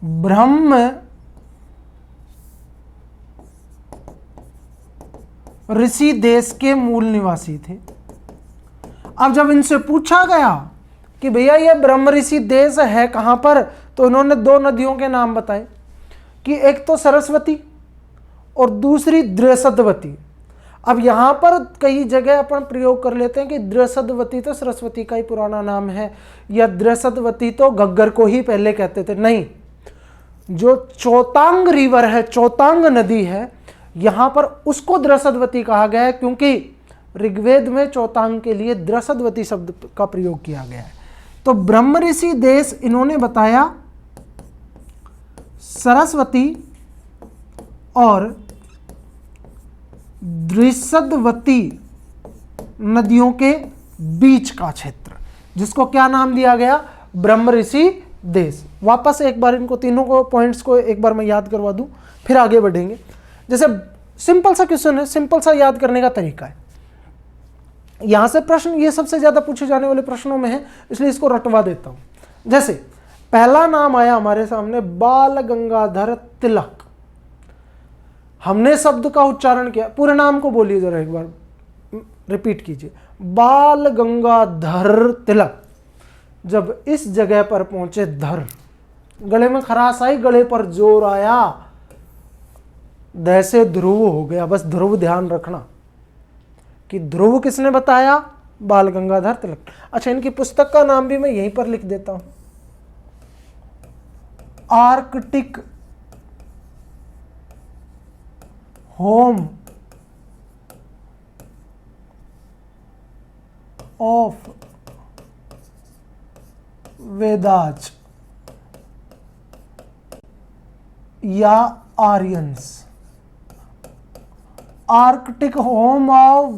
ब्रह्म ऋषि देश के मूल निवासी थे। अब जब इनसे पूछा गया कि भैया ये ब्रह्म ऋषि देश है कहां पर, तो इन्होंने दो नदियों के नाम बताए कि एक तो सरस्वती और दूसरी द्रसदवती। अब यहां पर कई जगह अपन प्रयोग कर लेते हैं कि द्रसदवती तो सरस्वती का ही पुराना नाम है, या द्रसदवती तो घग्गर को ही पहले कहते थे। नहीं, जो चौतांग रिवर है, चौतांग नदी है, यहां पर उसको द्रसदवती कहा गया है, क्योंकि ऋग्वेद में चौतांग के लिए द्रसदवती शब्द का प्रयोग किया गया है। तो ब्रह्म ऋषि देश इन्होंने बताया सरस्वती और द्रसदवती नदियों के बीच का क्षेत्र, जिसको क्या नाम दिया गया, ब्रह्म ऋषि देश। वापस एक बार इनको तीनों को पॉइंट्स को एक बार मैं याद करवा दूं, फिर आगे बढ़ेंगे। जैसे सिंपल सा क्वेश्चन है, सिंपल सा याद करने का तरीका है। यहां से प्रश्न ये सबसे ज्यादा पूछे जाने वाले प्रश्नों में है, इसलिए इसको रटवा देता हूं। जैसे पहला नाम आया हमारे सामने बाल गंगाधर तिलक। हमने शब्द का उच्चारण किया, पूरे नाम को बोलिए जरा एक बार, रिपीट कीजिए, बाल गंगाधर तिलक। जब इस जगह पर पहुंचे धर, गले में खराश आई, गले पर जोर आया, द से ध्रुव हो गया। बस ध्रुव ध्यान रखना कि ध्रुव किसने बताया, बाल गंगाधर तिलक। अच्छा, इनकी पुस्तक का नाम भी मैं यहीं पर लिख देता हूं, आर्कटिक होम ऑफ वेदाज या Aryans, Arctic home of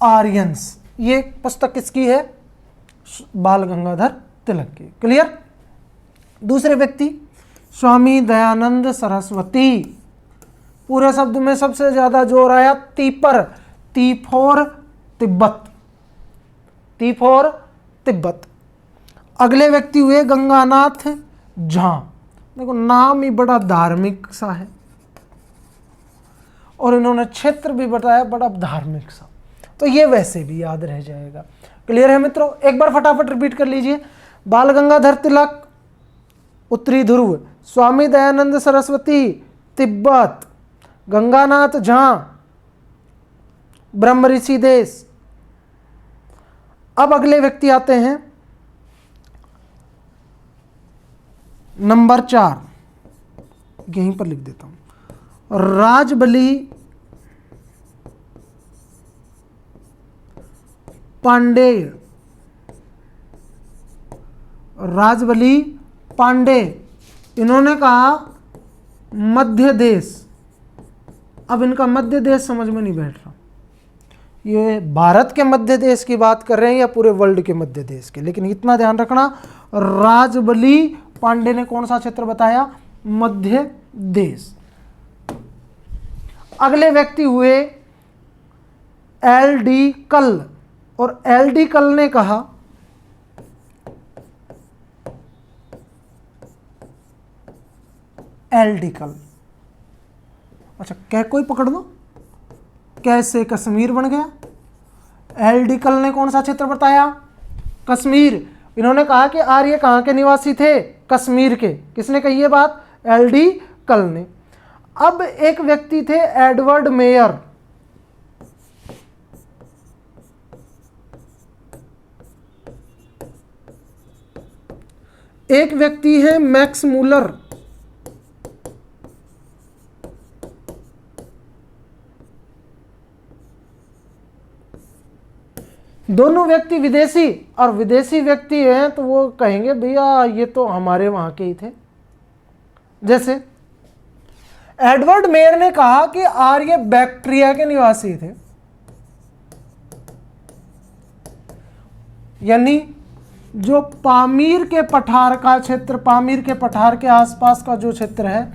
Aryans, ये पुस्तक किसकी है, बाल गंगाधर तिलक की। क्लियर। दूसरे व्यक्ति स्वामी दयानंद सरस्वती। पूरे शब्द में सबसे ज्यादा जोर आया तीपर, ती फॉर तिब्बत, ती फॉर तिब्बत। अगले व्यक्ति हुए गंगानाथ झा। देखो नाम ही बड़ा धार्मिक सा है और इन्होंने क्षेत्र भी बताया बड़ा धार्मिक सा, तो ये वैसे भी याद रह जाएगा। क्लियर है मित्रों, एक बार फटाफट रिपीट कर लीजिए। बाल गंगाधर तिलक उत्तरी ध्रुव, स्वामी दयानंद सरस्वती तिब्बत, गंगानाथ झा ब्रह्म ऋषि देश। अब अगले व्यक्ति आते हैं नंबर 4, यहीं पर लिख देता हूं, राजबली पांडेय। राजबली पांडे, इन्होंने कहा मध्य देश। अब इनका मध्य देश समझ में नहीं बैठ रहा, ये भारत के मध्य देश की बात कर रहे हैं या पूरे वर्ल्ड के मध्य देश के, लेकिन इतना ध्यान रखना, राजबली पांडे ने कौन सा क्षेत्र बताया, मध्य देश। अगले व्यक्ति हुए एल डी कल, और एल डी कल ने कहा एल डी कल। अच्छा, क्या कोई पकड़ दो, कैसे कश्मीर बन गया। एल डी कल ने कौन सा क्षेत्र बताया, कश्मीर। इन्होंने कहा कि आर्य कहाँ के निवासी थे, कश्मीर के। किसने कही ये बात, एल डी कल ने। अब एक व्यक्ति थे एडवर्ड मेयर। एक व्यक्ति है मैक्स मूलर। दोनों व्यक्ति विदेशी, और विदेशी व्यक्ति हैं तो वो कहेंगे भैया ये तो हमारे वहां के ही थे। जैसे एडवर्ड मेयर ने कहा कि आर्य बैक्ट्रिया के निवासी थे, यानी जो पामीर के पठार का क्षेत्र, पामीर के पठार के आसपास का जो क्षेत्र है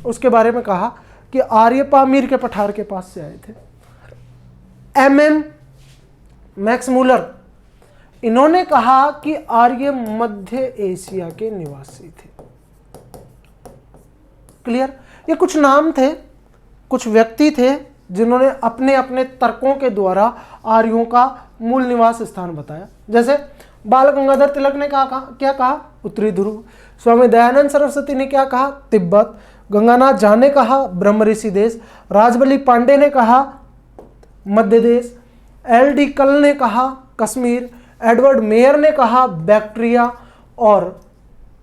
उसके बारे में कहा कि आर्य पामीर के पठार के पास से आए थे। एम एन मैक्स मूलर, इन्होंने कहा कि आर्य मध्य एशिया के निवासी थे। क्लियर? ये कुछ नाम थे, कुछ व्यक्ति थे जिन्होंने अपने अपने तर्कों के द्वारा आर्यों का मूल निवास स्थान बताया। जैसे बाल गंगाधर तिलक ने क्या कहा? उत्तरी ध्रुव। स्वामी दयानंद सरस्वती ने क्या कहा? तिब्बत। गंगानाथ झा ने कहा ब्रह्म ऋषि देश। राजबली पांडे ने कहा मध्य देश। LD कल ने कहा कश्मीर। एडवर्ड मेयर ने कहा बैक्ट्रिया। और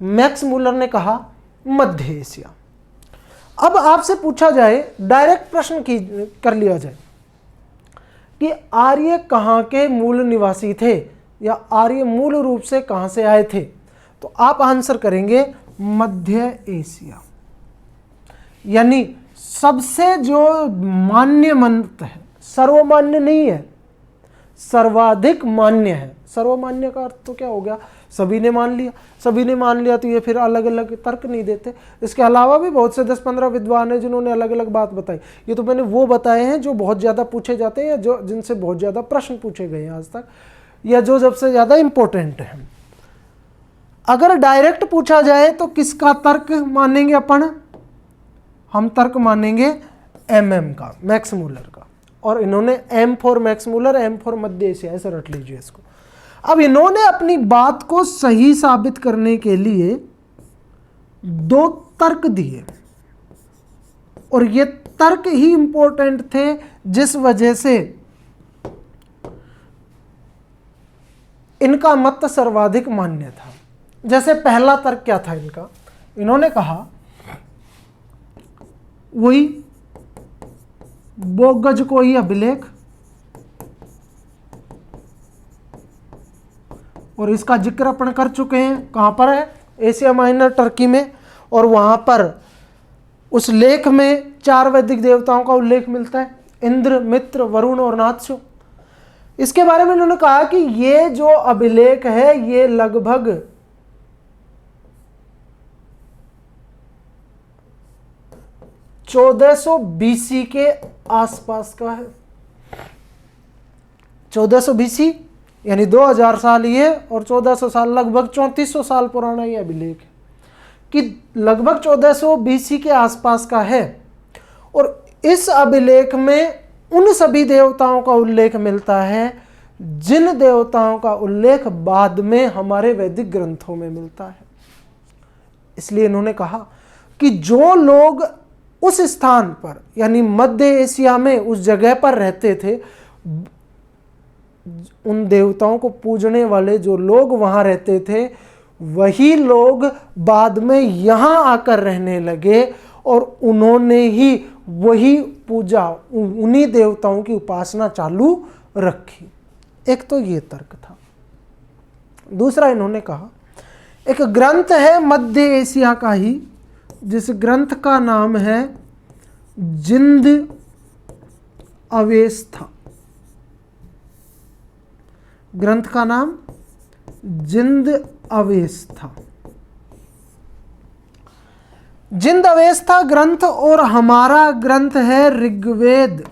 मैक्स मूलर ने कहा मध्य एशिया। अब आपसे पूछा जाए, डायरेक्ट प्रश्न कर लिया जाए कि आर्य कहाँ के मूल निवासी थे या आर्य मूल रूप से कहाँ से आए थे, तो आप आंसर करेंगे मध्य एशिया। यानी सबसे जो मान्य मत है, सर्वमान्य नहीं है, सर्वाधिक मान्य है। सर्वमान्य का अर्थ तो क्या हो गया? सभी ने मान लिया। सभी ने मान लिया तो ये फिर अलग अलग तर्क नहीं देते। इसके अलावा भी बहुत से 10-15 विद्वान हैं जिन्होंने अलग अलग बात बताई। ये तो मैंने वो बताए हैं जो बहुत ज़्यादा पूछे जाते हैं या जो जिनसे बहुत ज़्यादा प्रश्न पूछे गए हैं आज तक, या जो सबसे ज़्यादा इम्पोर्टेंट है। अगर डायरेक्ट पूछा जाए तो किसका तर्क मानेंगे अपन? हम तर्क मानेंगे MM का, मैक्स मूलर का। और इन्होंने M for Max Muller, M for Madhya Asia, ऐसे रट लीजिए इसको। अब इन्होंने अपनी बात को सही साबित करने के लिए 2 तर्क दिए, और ये तर्क ही इंपॉर्टेंट थे जिस वजह से इनका मत सर्वाधिक मान्य था। जैसे पहला तर्क क्या था इनका? इन्होंने कहा वही बोगज को ही अभिलेख, और इसका जिक्र अपन कर चुके हैं। कहाँ पर है? एशिया माइनर टर्की में। और वहाँ पर उस लेख में 4 वैदिक देवताओं का उल्लेख मिलता है, इंद्र, मित्र, वरुण और नात्सु। इसके बारे में उन्होंने कहा कि ये जो अभिलेख है ये लगभग 1400 BC के आसपास का है। 1400 BC यानी 2000 साल ये, और 1400 साल लगभग 3400 साल पुराना ये अभिलेख है, कि लगभग 1400 BC के आसपास का है। और इस अभिलेख में उन सभी देवताओं का उल्लेख मिलता है जिन देवताओं का उल्लेख बाद में हमारे वैदिक ग्रंथों में मिलता है। इसलिए इन्होंने कहा कि जो लोग उस स्थान पर यानी मध्य एशिया में उस जगह पर रहते थे, उन देवताओं को पूजने वाले जो लोग वहां रहते थे, वही लोग बाद में यहां आकर रहने लगे और उन्होंने ही वही पूजा, उन्हीं देवताओं की उपासना चालू रखी। एक तो ये तर्क था। दूसरा इन्होंने कहा एक ग्रंथ है मध्य एशिया का ही, जिस ग्रंथ का नाम है जिंद अवेस्था। ग्रंथ का नाम जिंद अवेस्था। जिंद अवेस्था ग्रंथ और हमारा ग्रंथ है ऋग्वेद,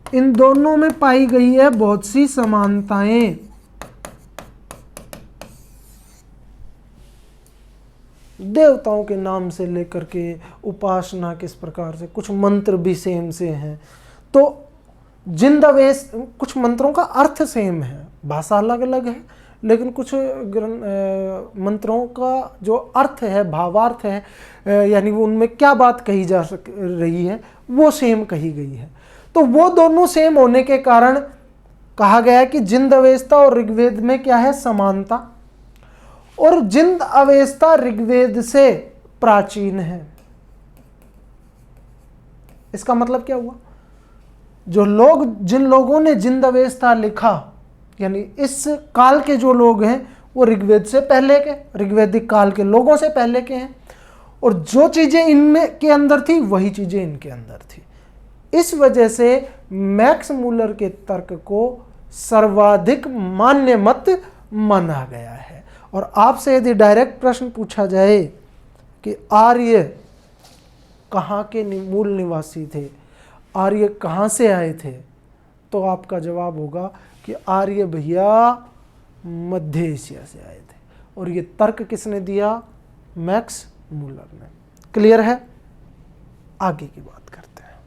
इन दोनों में पाई गई है बहुत सी समानताएं। देवताओं के नाम से लेकर के उपासना किस प्रकार से, कुछ मंत्र भी सेम से हैं। तो जिंद अवेस, कुछ मंत्रों का अर्थ सेम है, भाषा अलग अलग है, लेकिन कुछ मंत्रों का जो अर्थ है, भावार्थ है, यानी वो उनमें क्या बात कही जा रही है वो सेम कही गई है। तो वो दोनों सेम होने के कारण कहा गया कि जिंद अवेस्ता और ऋग्वेद में क्या है, समानता। और जिंद अवेस्ता ऋग्वेद से प्राचीन है। इसका मतलब क्या हुआ, जो लोग, जिन लोगों ने जिंद अवेस्ता लिखा, यानी इस काल के जो लोग हैं वो ऋग्वेद से पहले के, ऋग्वेदिक काल के लोगों से पहले के हैं, और जो चीजें इनमें के अंदर थी वही चीजें इनके अंदर थी। इस वजह से मैक्स मूलर के तर्क को सर्वाधिक मान्य मत माना गया है। और आपसे यदि डायरेक्ट प्रश्न पूछा जाए कि आर्य कहाँ के मूल निवासी थे, आर्य कहाँ से आए थे, तो आपका जवाब होगा कि आर्य भैया मध्य एशिया से आए थे। और ये तर्क किसने दिया? मैक्स मूलर ने। क्लियर है? आगे की बात करते हैं।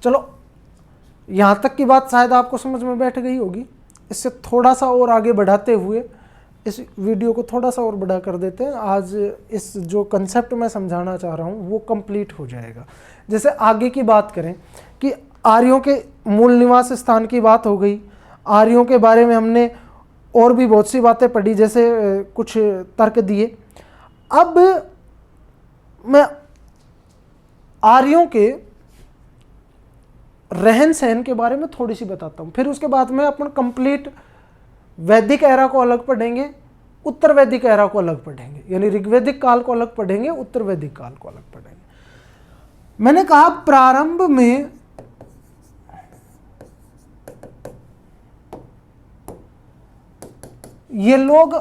चलो, यहां तक की बात शायद आपको समझ में बैठ गई होगी। इससे थोड़ा सा और आगे बढ़ाते हुए इस वीडियो को थोड़ा सा और बड़ा कर देते हैं। आज इस जो कंसेप्ट मैं समझाना चाह रहा हूँ वो कंप्लीट हो जाएगा। जैसे आगे की बात करें कि आर्यों के मूल निवास स्थान की बात हो गई, आर्यों के बारे में हमने और भी बहुत सी बातें पढ़ी, जैसे कुछ तर्क दिए। अब मैं आर्यों के रहन सहन के बारे में थोड़ी सी बताता हूँ, फिर उसके बाद में अपन कंप्लीट वैदिक एरा को अलग पढ़ेंगे, उत्तर वैदिक एरा को अलग पढ़ेंगे, यानी ऋग्वैदिक काल को अलग पढ़ेंगे, उत्तर वैदिक काल को अलग पढ़ेंगे। मैंने कहा प्रारंभ में ये लोग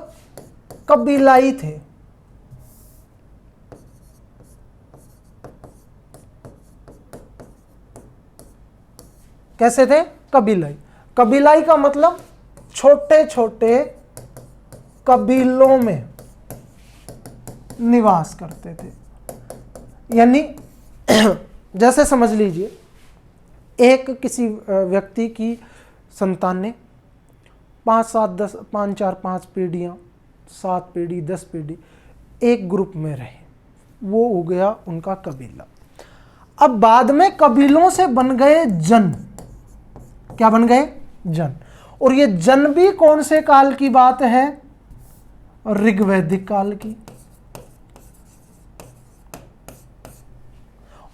कबीलाई थे। कैसे थे? कबीलाई। कबीलाई का मतलब छोटे छोटे कबीलों में निवास करते थे। यानी जैसे समझ लीजिए, एक किसी व्यक्ति की संतान ने 5 4 5 पीढ़ियाँ, 7 पीढ़ी, 10 पीढ़ी एक ग्रुप में रहे, वो हो गया उनका कबीला। अब बाद में कबीलों से बन गए जन। क्या बन गए? जन। और ये जन भी कौन से काल की बात है? ऋग्वैदिक काल की।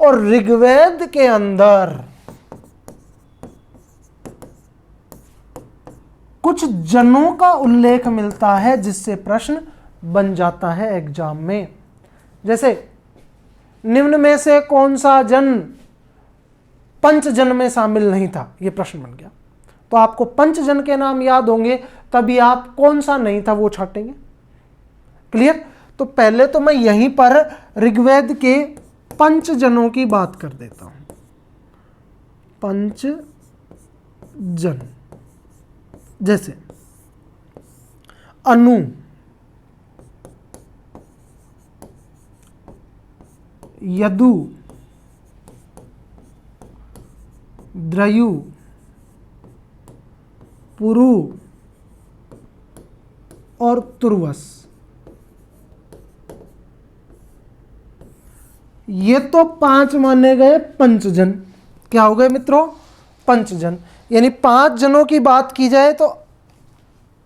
और ऋग्वेद के अंदर कुछ जनों का उल्लेख मिलता है जिससे प्रश्न बन जाता है एग्जाम में। जैसे निम्न में से कौन सा जन पंचजन में शामिल नहीं था? यह प्रश्न बन गया। तो आपको पंचजन के नाम याद होंगे, तभी आप कौन सा नहीं था वो छाटेंगे। क्लियर? तो पहले तो मैं यहीं पर ऋग्वेद के पंचजनों की बात कर देता हूं। पंचजन जैसे अनु, यदु, द्रयु, पुरु और तुर्वस। ये तो 5 माने गए पंचजन। क्या हो गए मित्रों? पंचजन। यानी 5 जनों की बात की जाए तो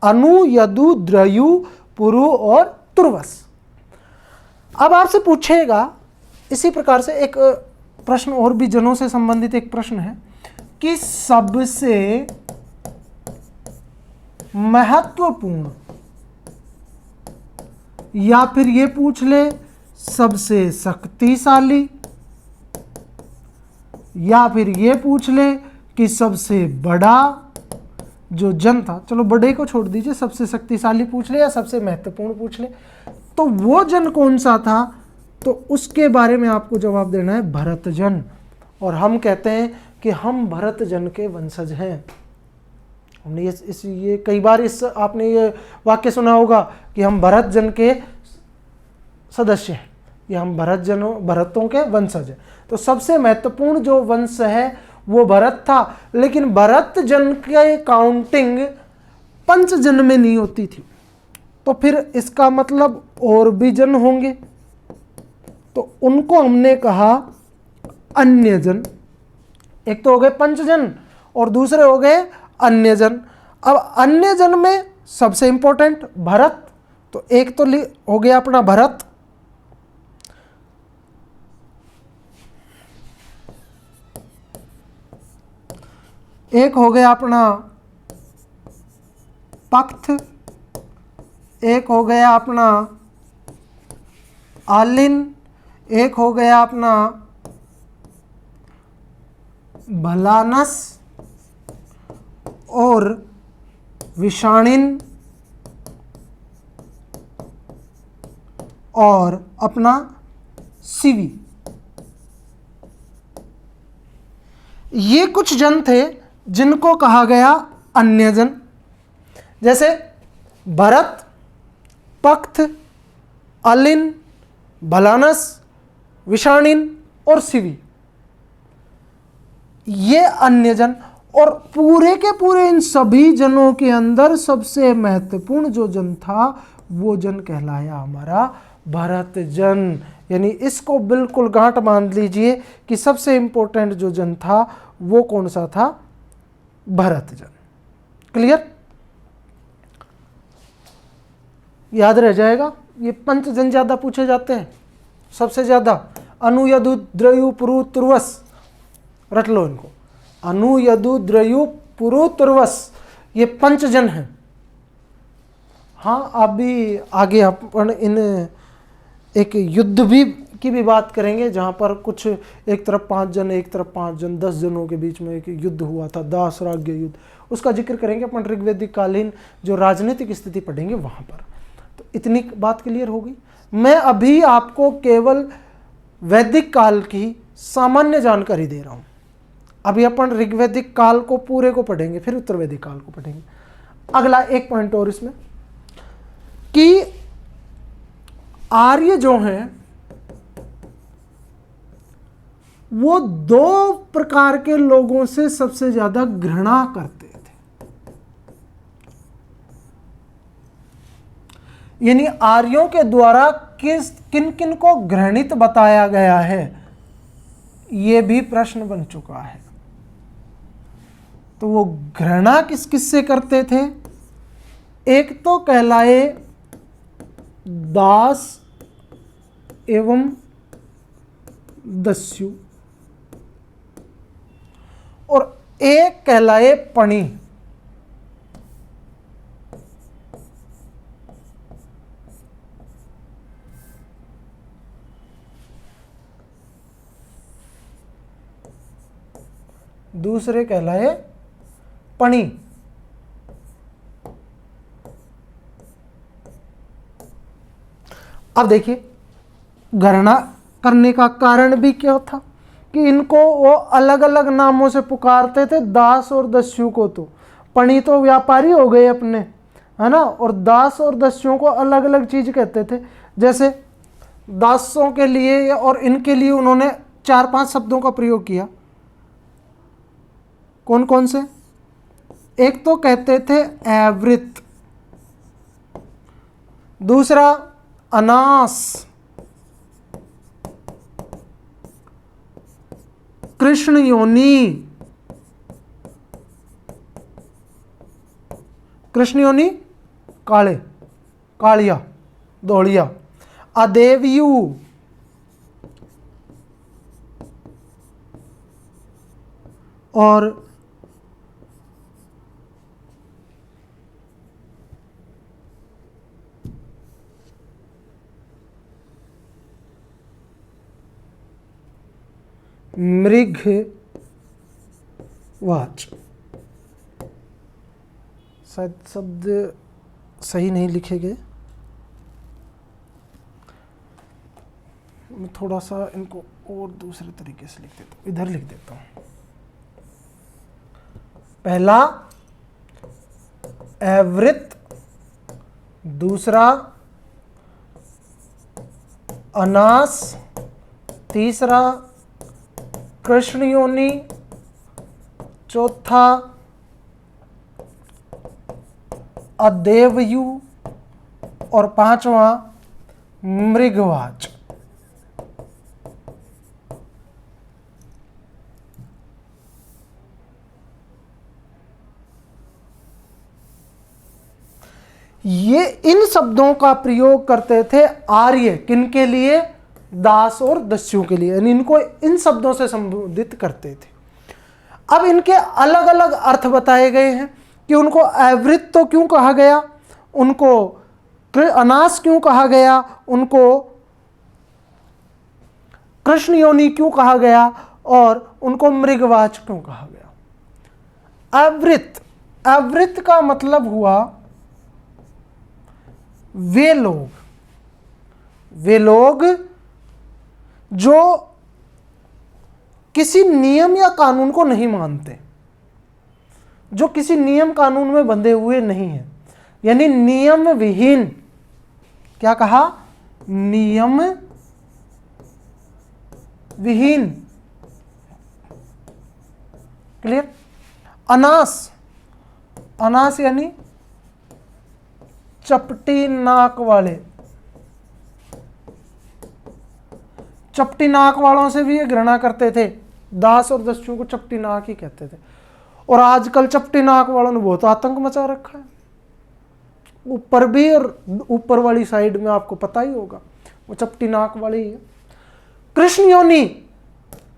अनु, यदु, द्रयु, पुरु और तुर्वस। अब आपसे पूछेगा इसी प्रकार से एक प्रश्न और भी जनों से संबंधित एक प्रश्न है कि सबसे महत्वपूर्ण, या फिर ये पूछ ले सबसे शक्तिशाली, या फिर ये पूछ ले कि सबसे बड़ा जो जन था। चलो बड़े को छोड़ दीजिए, सबसे शक्तिशाली पूछ ले या सबसे महत्वपूर्ण पूछ ले, तो वो जन कौन सा था? तो उसके बारे में आपको जवाब देना है भरत जन। और हम कहते हैं कि हम भरत जन के वंशज हैं। हमने ये कई बार आपने ये वाक्य सुना होगा कि हम भरत जन के सदस्य हैं, या हम भरतों के वंशज हैं। तो सबसे महत्वपूर्ण जो वंश है वो भरत था, लेकिन भरत जन के काउंटिंग पंचजन में नहीं होती थी। तो फिर इसका मतलब और भी जन होंगे, तो उनको हमने कहा अन्य जन। एक तो हो गए पंचजन और दूसरे हो गए अन्य जन। अब अन्य जन में सबसे इंपॉर्टेंट भरत, तो एक तो हो गया अपना भरत, एक हो गया अपना पख्त, एक हो गया अपना आलिन, एक हो गया अपना भलानस और विषाणिन, और अपना सिवी। ये कुछ जन थे जिनको कहा गया अन्यजन, जैसे भरत, पख्त, अलिन, भलानस, विषाणिन और सिवी, ये अन्यजन। और पूरे के पूरे इन सभी जनों के अंदर सबसे महत्वपूर्ण जो जन था वो जन कहलाया हमारा भरत जन। यानी इसको बिल्कुल गांठ बांध लीजिए कि सबसे इंपॉर्टेंट जो जन था वो कौन सा था? भरत जन। क्लियर? याद रह जाएगा। ये पंचजन ज्यादा पूछे जाते हैं, सबसे ज्यादा। अनु, यदु, द्रयु, पुरु, तुर्वस, रट लो इनको। अनु, यदु, द्रयु, पुरु, तुर्वस, ये पंचजन हैं। हाँ, अभी आगे अपन इन एक युद्ध भी की भी बात करेंगे, जहाँ पर कुछ एक तरफ 5 जन, एक तरफ 5 जन, 10 जनों के बीच में एक युद्ध हुआ था, दास राज्य युद्ध। उसका जिक्र करेंगे अपन ऋग्वैदिक कालीन जो राजनीतिक स्थिति पढ़ेंगे वहाँ पर। तो इतनी बात क्लियर होगी। मैं अभी आपको केवल वैदिक काल की सामान्य जानकारी दे रहा हूँ। अभी अपन ऋग्वैदिक काल को पूरे को पढ़ेंगे, फिर उत्तर वैदिक काल को पढ़ेंगे। अगला एक पॉइंट और इसमें कि आर्य जो हैं वो 2 प्रकार के लोगों से सबसे ज्यादा घृणा करते थे। यानी आर्यों के द्वारा किन किन को घृणित बताया गया है, यह भी प्रश्न बन चुका है। तो वो घृणा किस किस से करते थे? एक तो कहलाए दास एवं दस्यु, और एक कहलाए पणी। दूसरे कहलाए पणी। अब देखिए घृणा करने का कारण भी क्या था कि इनको वो अलग अलग नामों से पुकारते थे, दास और दस्यु को। तो पणी तो व्यापारी हो गए अपने, है ना, और दास और दस्युओं को अलग अलग चीज कहते थे। जैसे दासों के लिए और इनके लिए उन्होंने 4-5 शब्दों का प्रयोग किया। कौन कौन से? एक तो कहते थे एवृत, दूसरा अनास, कृष्ण योनि, कृष्ण योनि काले, कालिया, दौड़िया, अदेवयु, और मृगवाच। शायद शब्द सही नहीं लिखे गए, मैं थोड़ा सा इनको और दूसरे तरीके से लिख देता हूँ। इधर लिख देता हूँ। पहला एवृत, दूसरा अनास, तीसरा कृष्ण योनि, चौथा अदेवयु, और पांचवा मृगवाच। ये इन शब्दों का प्रयोग करते थे आर्य, किनके लिए? दास और दस्यु के लिए। यानी इनको इन शब्दों से संबोधित करते थे। अब इनके अलग अलग अर्थ बताए गए हैं कि उनको एवृत तो क्यों कहा गया, उनको अनास क्यों कहा गया, उनको कृष्ण योनि क्यों कहा गया, और उनको मृगवाच क्यों कहा गया। एवृत, एवृत का मतलब हुआ वे लोग जो किसी नियम या कानून को नहीं मानते। जो किसी नियम कानून में बंधे हुए नहीं है, यानी नियम विहीन। क्या कहा? नियम विहीन। क्लियर? अनास, अनास यानी चपटी नाक वाले। चपटी नाक वालों से भी ये घृणा करते थे। दास और दस्युओं को चपटी नाक ही कहते थे। और आजकल चपटी नाक वालों ने बहुत आतंक मचा रखा है, ऊपर भी और ऊपर वाली साइड में, आपको पता ही होगा, वो चपटी नाक वाले ही है। कृष्ण योनि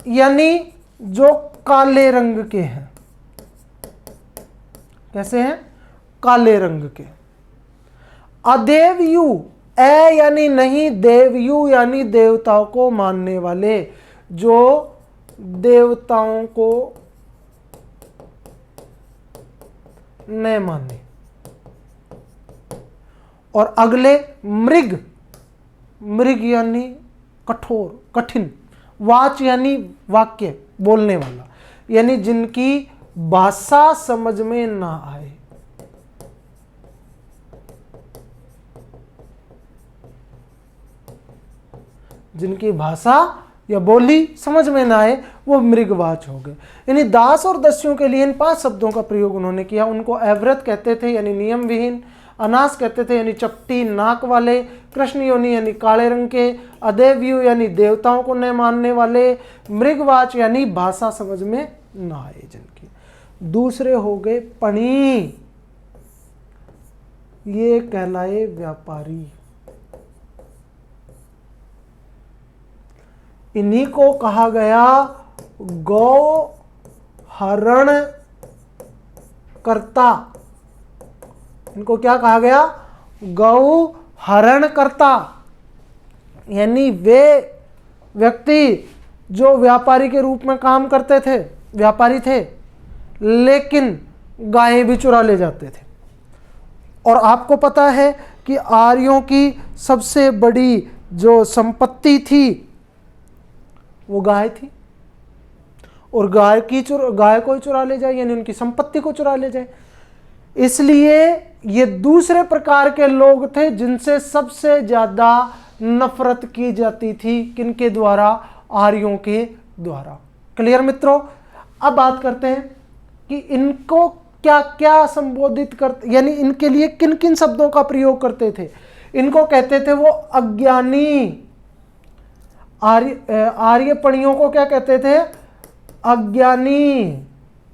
यानी जो काले रंग के हैं। कैसे हैं? काले रंग के। अदेवयु, ए यानी नहीं, देवयु यानी देवताओं को मानने वाले, जो देवताओं को न माने। और अगले मृग, मृग यानी कठोर, कठिन। वाच यानी वाक्य, बोलने वाला, यानी जिनकी भाषा समझ में ना आए। जिनकी भाषा या बोली समझ में ना आए, वो मृगवाच हो गए। यानी दास और दस्युओं के लिए इन 5 शब्दों का प्रयोग उन्होंने किया। उनको अव्रत कहते थे यानी नियम विहीन, अनास कहते थे यानी चपटी नाक वाले, कृष्ण योनि यानी काले रंग के, अदेवयु यानी देवताओं को न मानने वाले, मृगवाच यानी भाषा समझ में ना आए जिनकी। दूसरे हो गए पणी, ये कहलाए व्यापारी। इन्हीं को कहा गया गौ हरण कर्ता। इनको क्या कहा गया? गौ हरण कर्ता। यानी वे व्यक्ति जो व्यापारी के रूप में काम करते थे, व्यापारी थे, लेकिन गायें भी चुरा ले जाते थे। और आपको पता है कि आर्यों की सबसे बड़ी जो संपत्ति थी वो गाय थी। और गाय को ही चुरा ले जाए यानी उनकी संपत्ति को चुरा ले जाए। इसलिए ये दूसरे प्रकार के लोग थे जिनसे सबसे ज्यादा नफरत की जाती थी। किनके द्वारा? आर्यों के द्वारा। क्लियर मित्रों? अब बात करते हैं कि इनको क्या क्या संबोधित करते, यानी इनके लिए किन किन शब्दों का प्रयोग करते थे। इनको कहते थे वो अज्ञानी। आर्य पणियों को क्या कहते थे? अज्ञानी।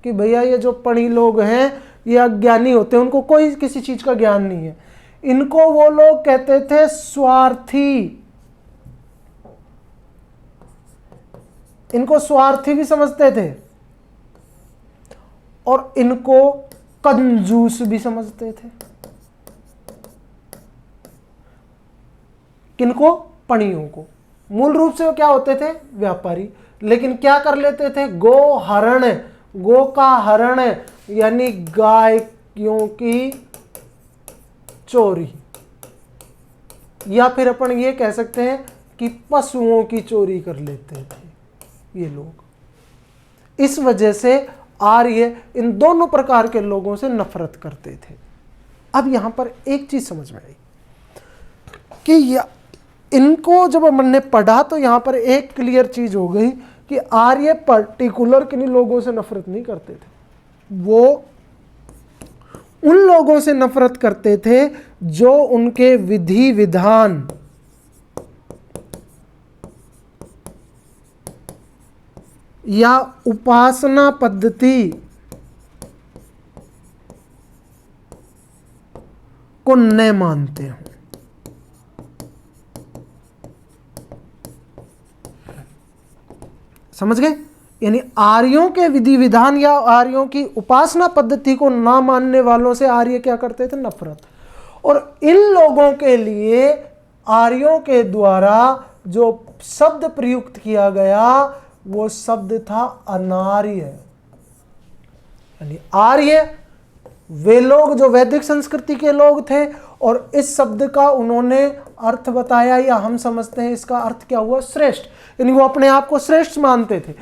कि भैया ये जो पणी लोग हैं ये अज्ञानी होते हैं, उनको कोई किसी चीज का ज्ञान नहीं है। इनको वो लोग कहते थे स्वार्थी। इनको स्वार्थी भी समझते थे और इनको कंजूस भी समझते थे। किनको? पणियों को। मूल रूप से वो क्या होते थे? व्यापारी। लेकिन क्या कर लेते थे? गो हरण, गो का हरण यानी गायों की चोरी, या फिर अपन ये कह सकते हैं कि पशुओं की चोरी कर लेते थे ये लोग। इस वजह से आर्य इन दोनों प्रकार के लोगों से नफरत करते थे। अब यहां पर एक चीज समझ में आई कि इनको जब हमने पढ़ा तो यहां पर एक क्लियर चीज हो गई कि आर्य पर्टिकुलर किन्हीं लोगों से नफरत नहीं करते थे। वो उन लोगों से नफरत करते थे जो उनके विधि विधान या उपासना पद्धति को न मानते हो। समझ गए? यानी आर्यों के विधि विधान या आर्यों की उपासना पद्धति को ना मानने वालों से आर्य क्या करते थे? नफरत। और इन लोगों के लिए आर्यों के द्वारा जो शब्द प्रयुक्त किया गया वो शब्द था अनार्य। यानी आर्य वे लोग जो वैदिक संस्कृति के लोग थे, और इस शब्द का उन्होंने अर्थ बताया, या हम समझते हैं इसका अर्थ क्या हुआ? श्रेष्ठ। यानी वो अपने आप को श्रेष्ठ मानते थे,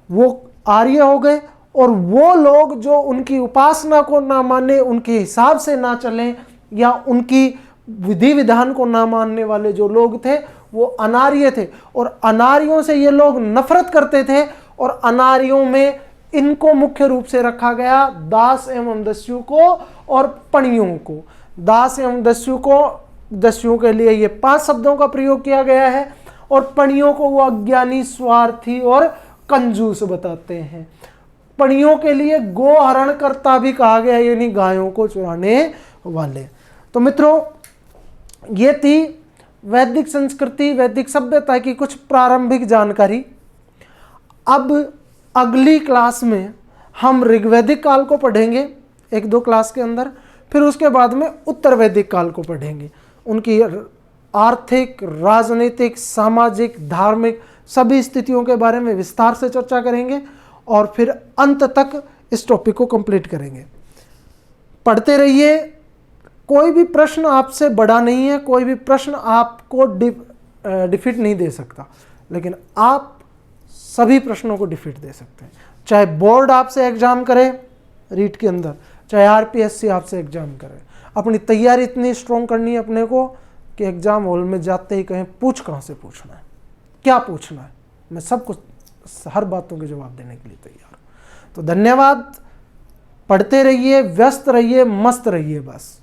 वो आर्य हो गए। और वो लोग जो उनकी उपासना को ना माने, उनके हिसाब से ना चलें, या उनकी विधि विधान को ना मानने वाले जो लोग थे वो अनार्य थे। और अनार्यों से ये लोग नफरत करते थे, और अनार्यों में इनको मुख्य रूप से रखा गया, दास एवं दस्यु को और पणियों को। दास एवं दस्यु को, दस्युओं के लिए ये 5 शब्दों का प्रयोग किया गया है, और पणियों को वो अज्ञानी, स्वार्थी और कंजूस बताते हैं। पणियों के लिए गोहरणकर्ता भी कहा गया, यानी गायों को चुराने वाले। तो मित्रों, ये थी वैदिक संस्कृति, वैदिक सभ्यता की कुछ प्रारंभिक जानकारी। अब अगली क्लास में हम ऋग्वैदिक काल को पढ़ेंगे 1-2 क्लास के अंदर, फिर उसके बाद में उत्तर वैदिक काल को पढ़ेंगे। उनकी आर्थिक, राजनीतिक, सामाजिक, धार्मिक सभी स्थितियों के बारे में विस्तार से चर्चा करेंगे, और फिर अंत तक इस टॉपिक को कंप्लीट करेंगे। पढ़ते रहिए। कोई भी प्रश्न आपसे बड़ा नहीं है, कोई भी प्रश्न आपको डिफीट नहीं दे सकता, लेकिन आप सभी प्रश्नों को डिफीट दे सकते हैं। चाहे बोर्ड आपसे एग्जाम करे रीट के अंदर, चाहे आरपीएससी आपसे एग्जाम करे, अपनी तैयारी इतनी स्ट्रॉन्ग करनी है अपने को कि एग्जाम हॉल में जाते ही कहें पूछ कहाँ से पूछना है, क्या पूछना है, मैं सब कुछ, हर बातों के जवाब देने के लिए तैयार हूँ। तो धन्यवाद। पढ़ते रहिए, व्यस्त रहिए, मस्त रहिए बस।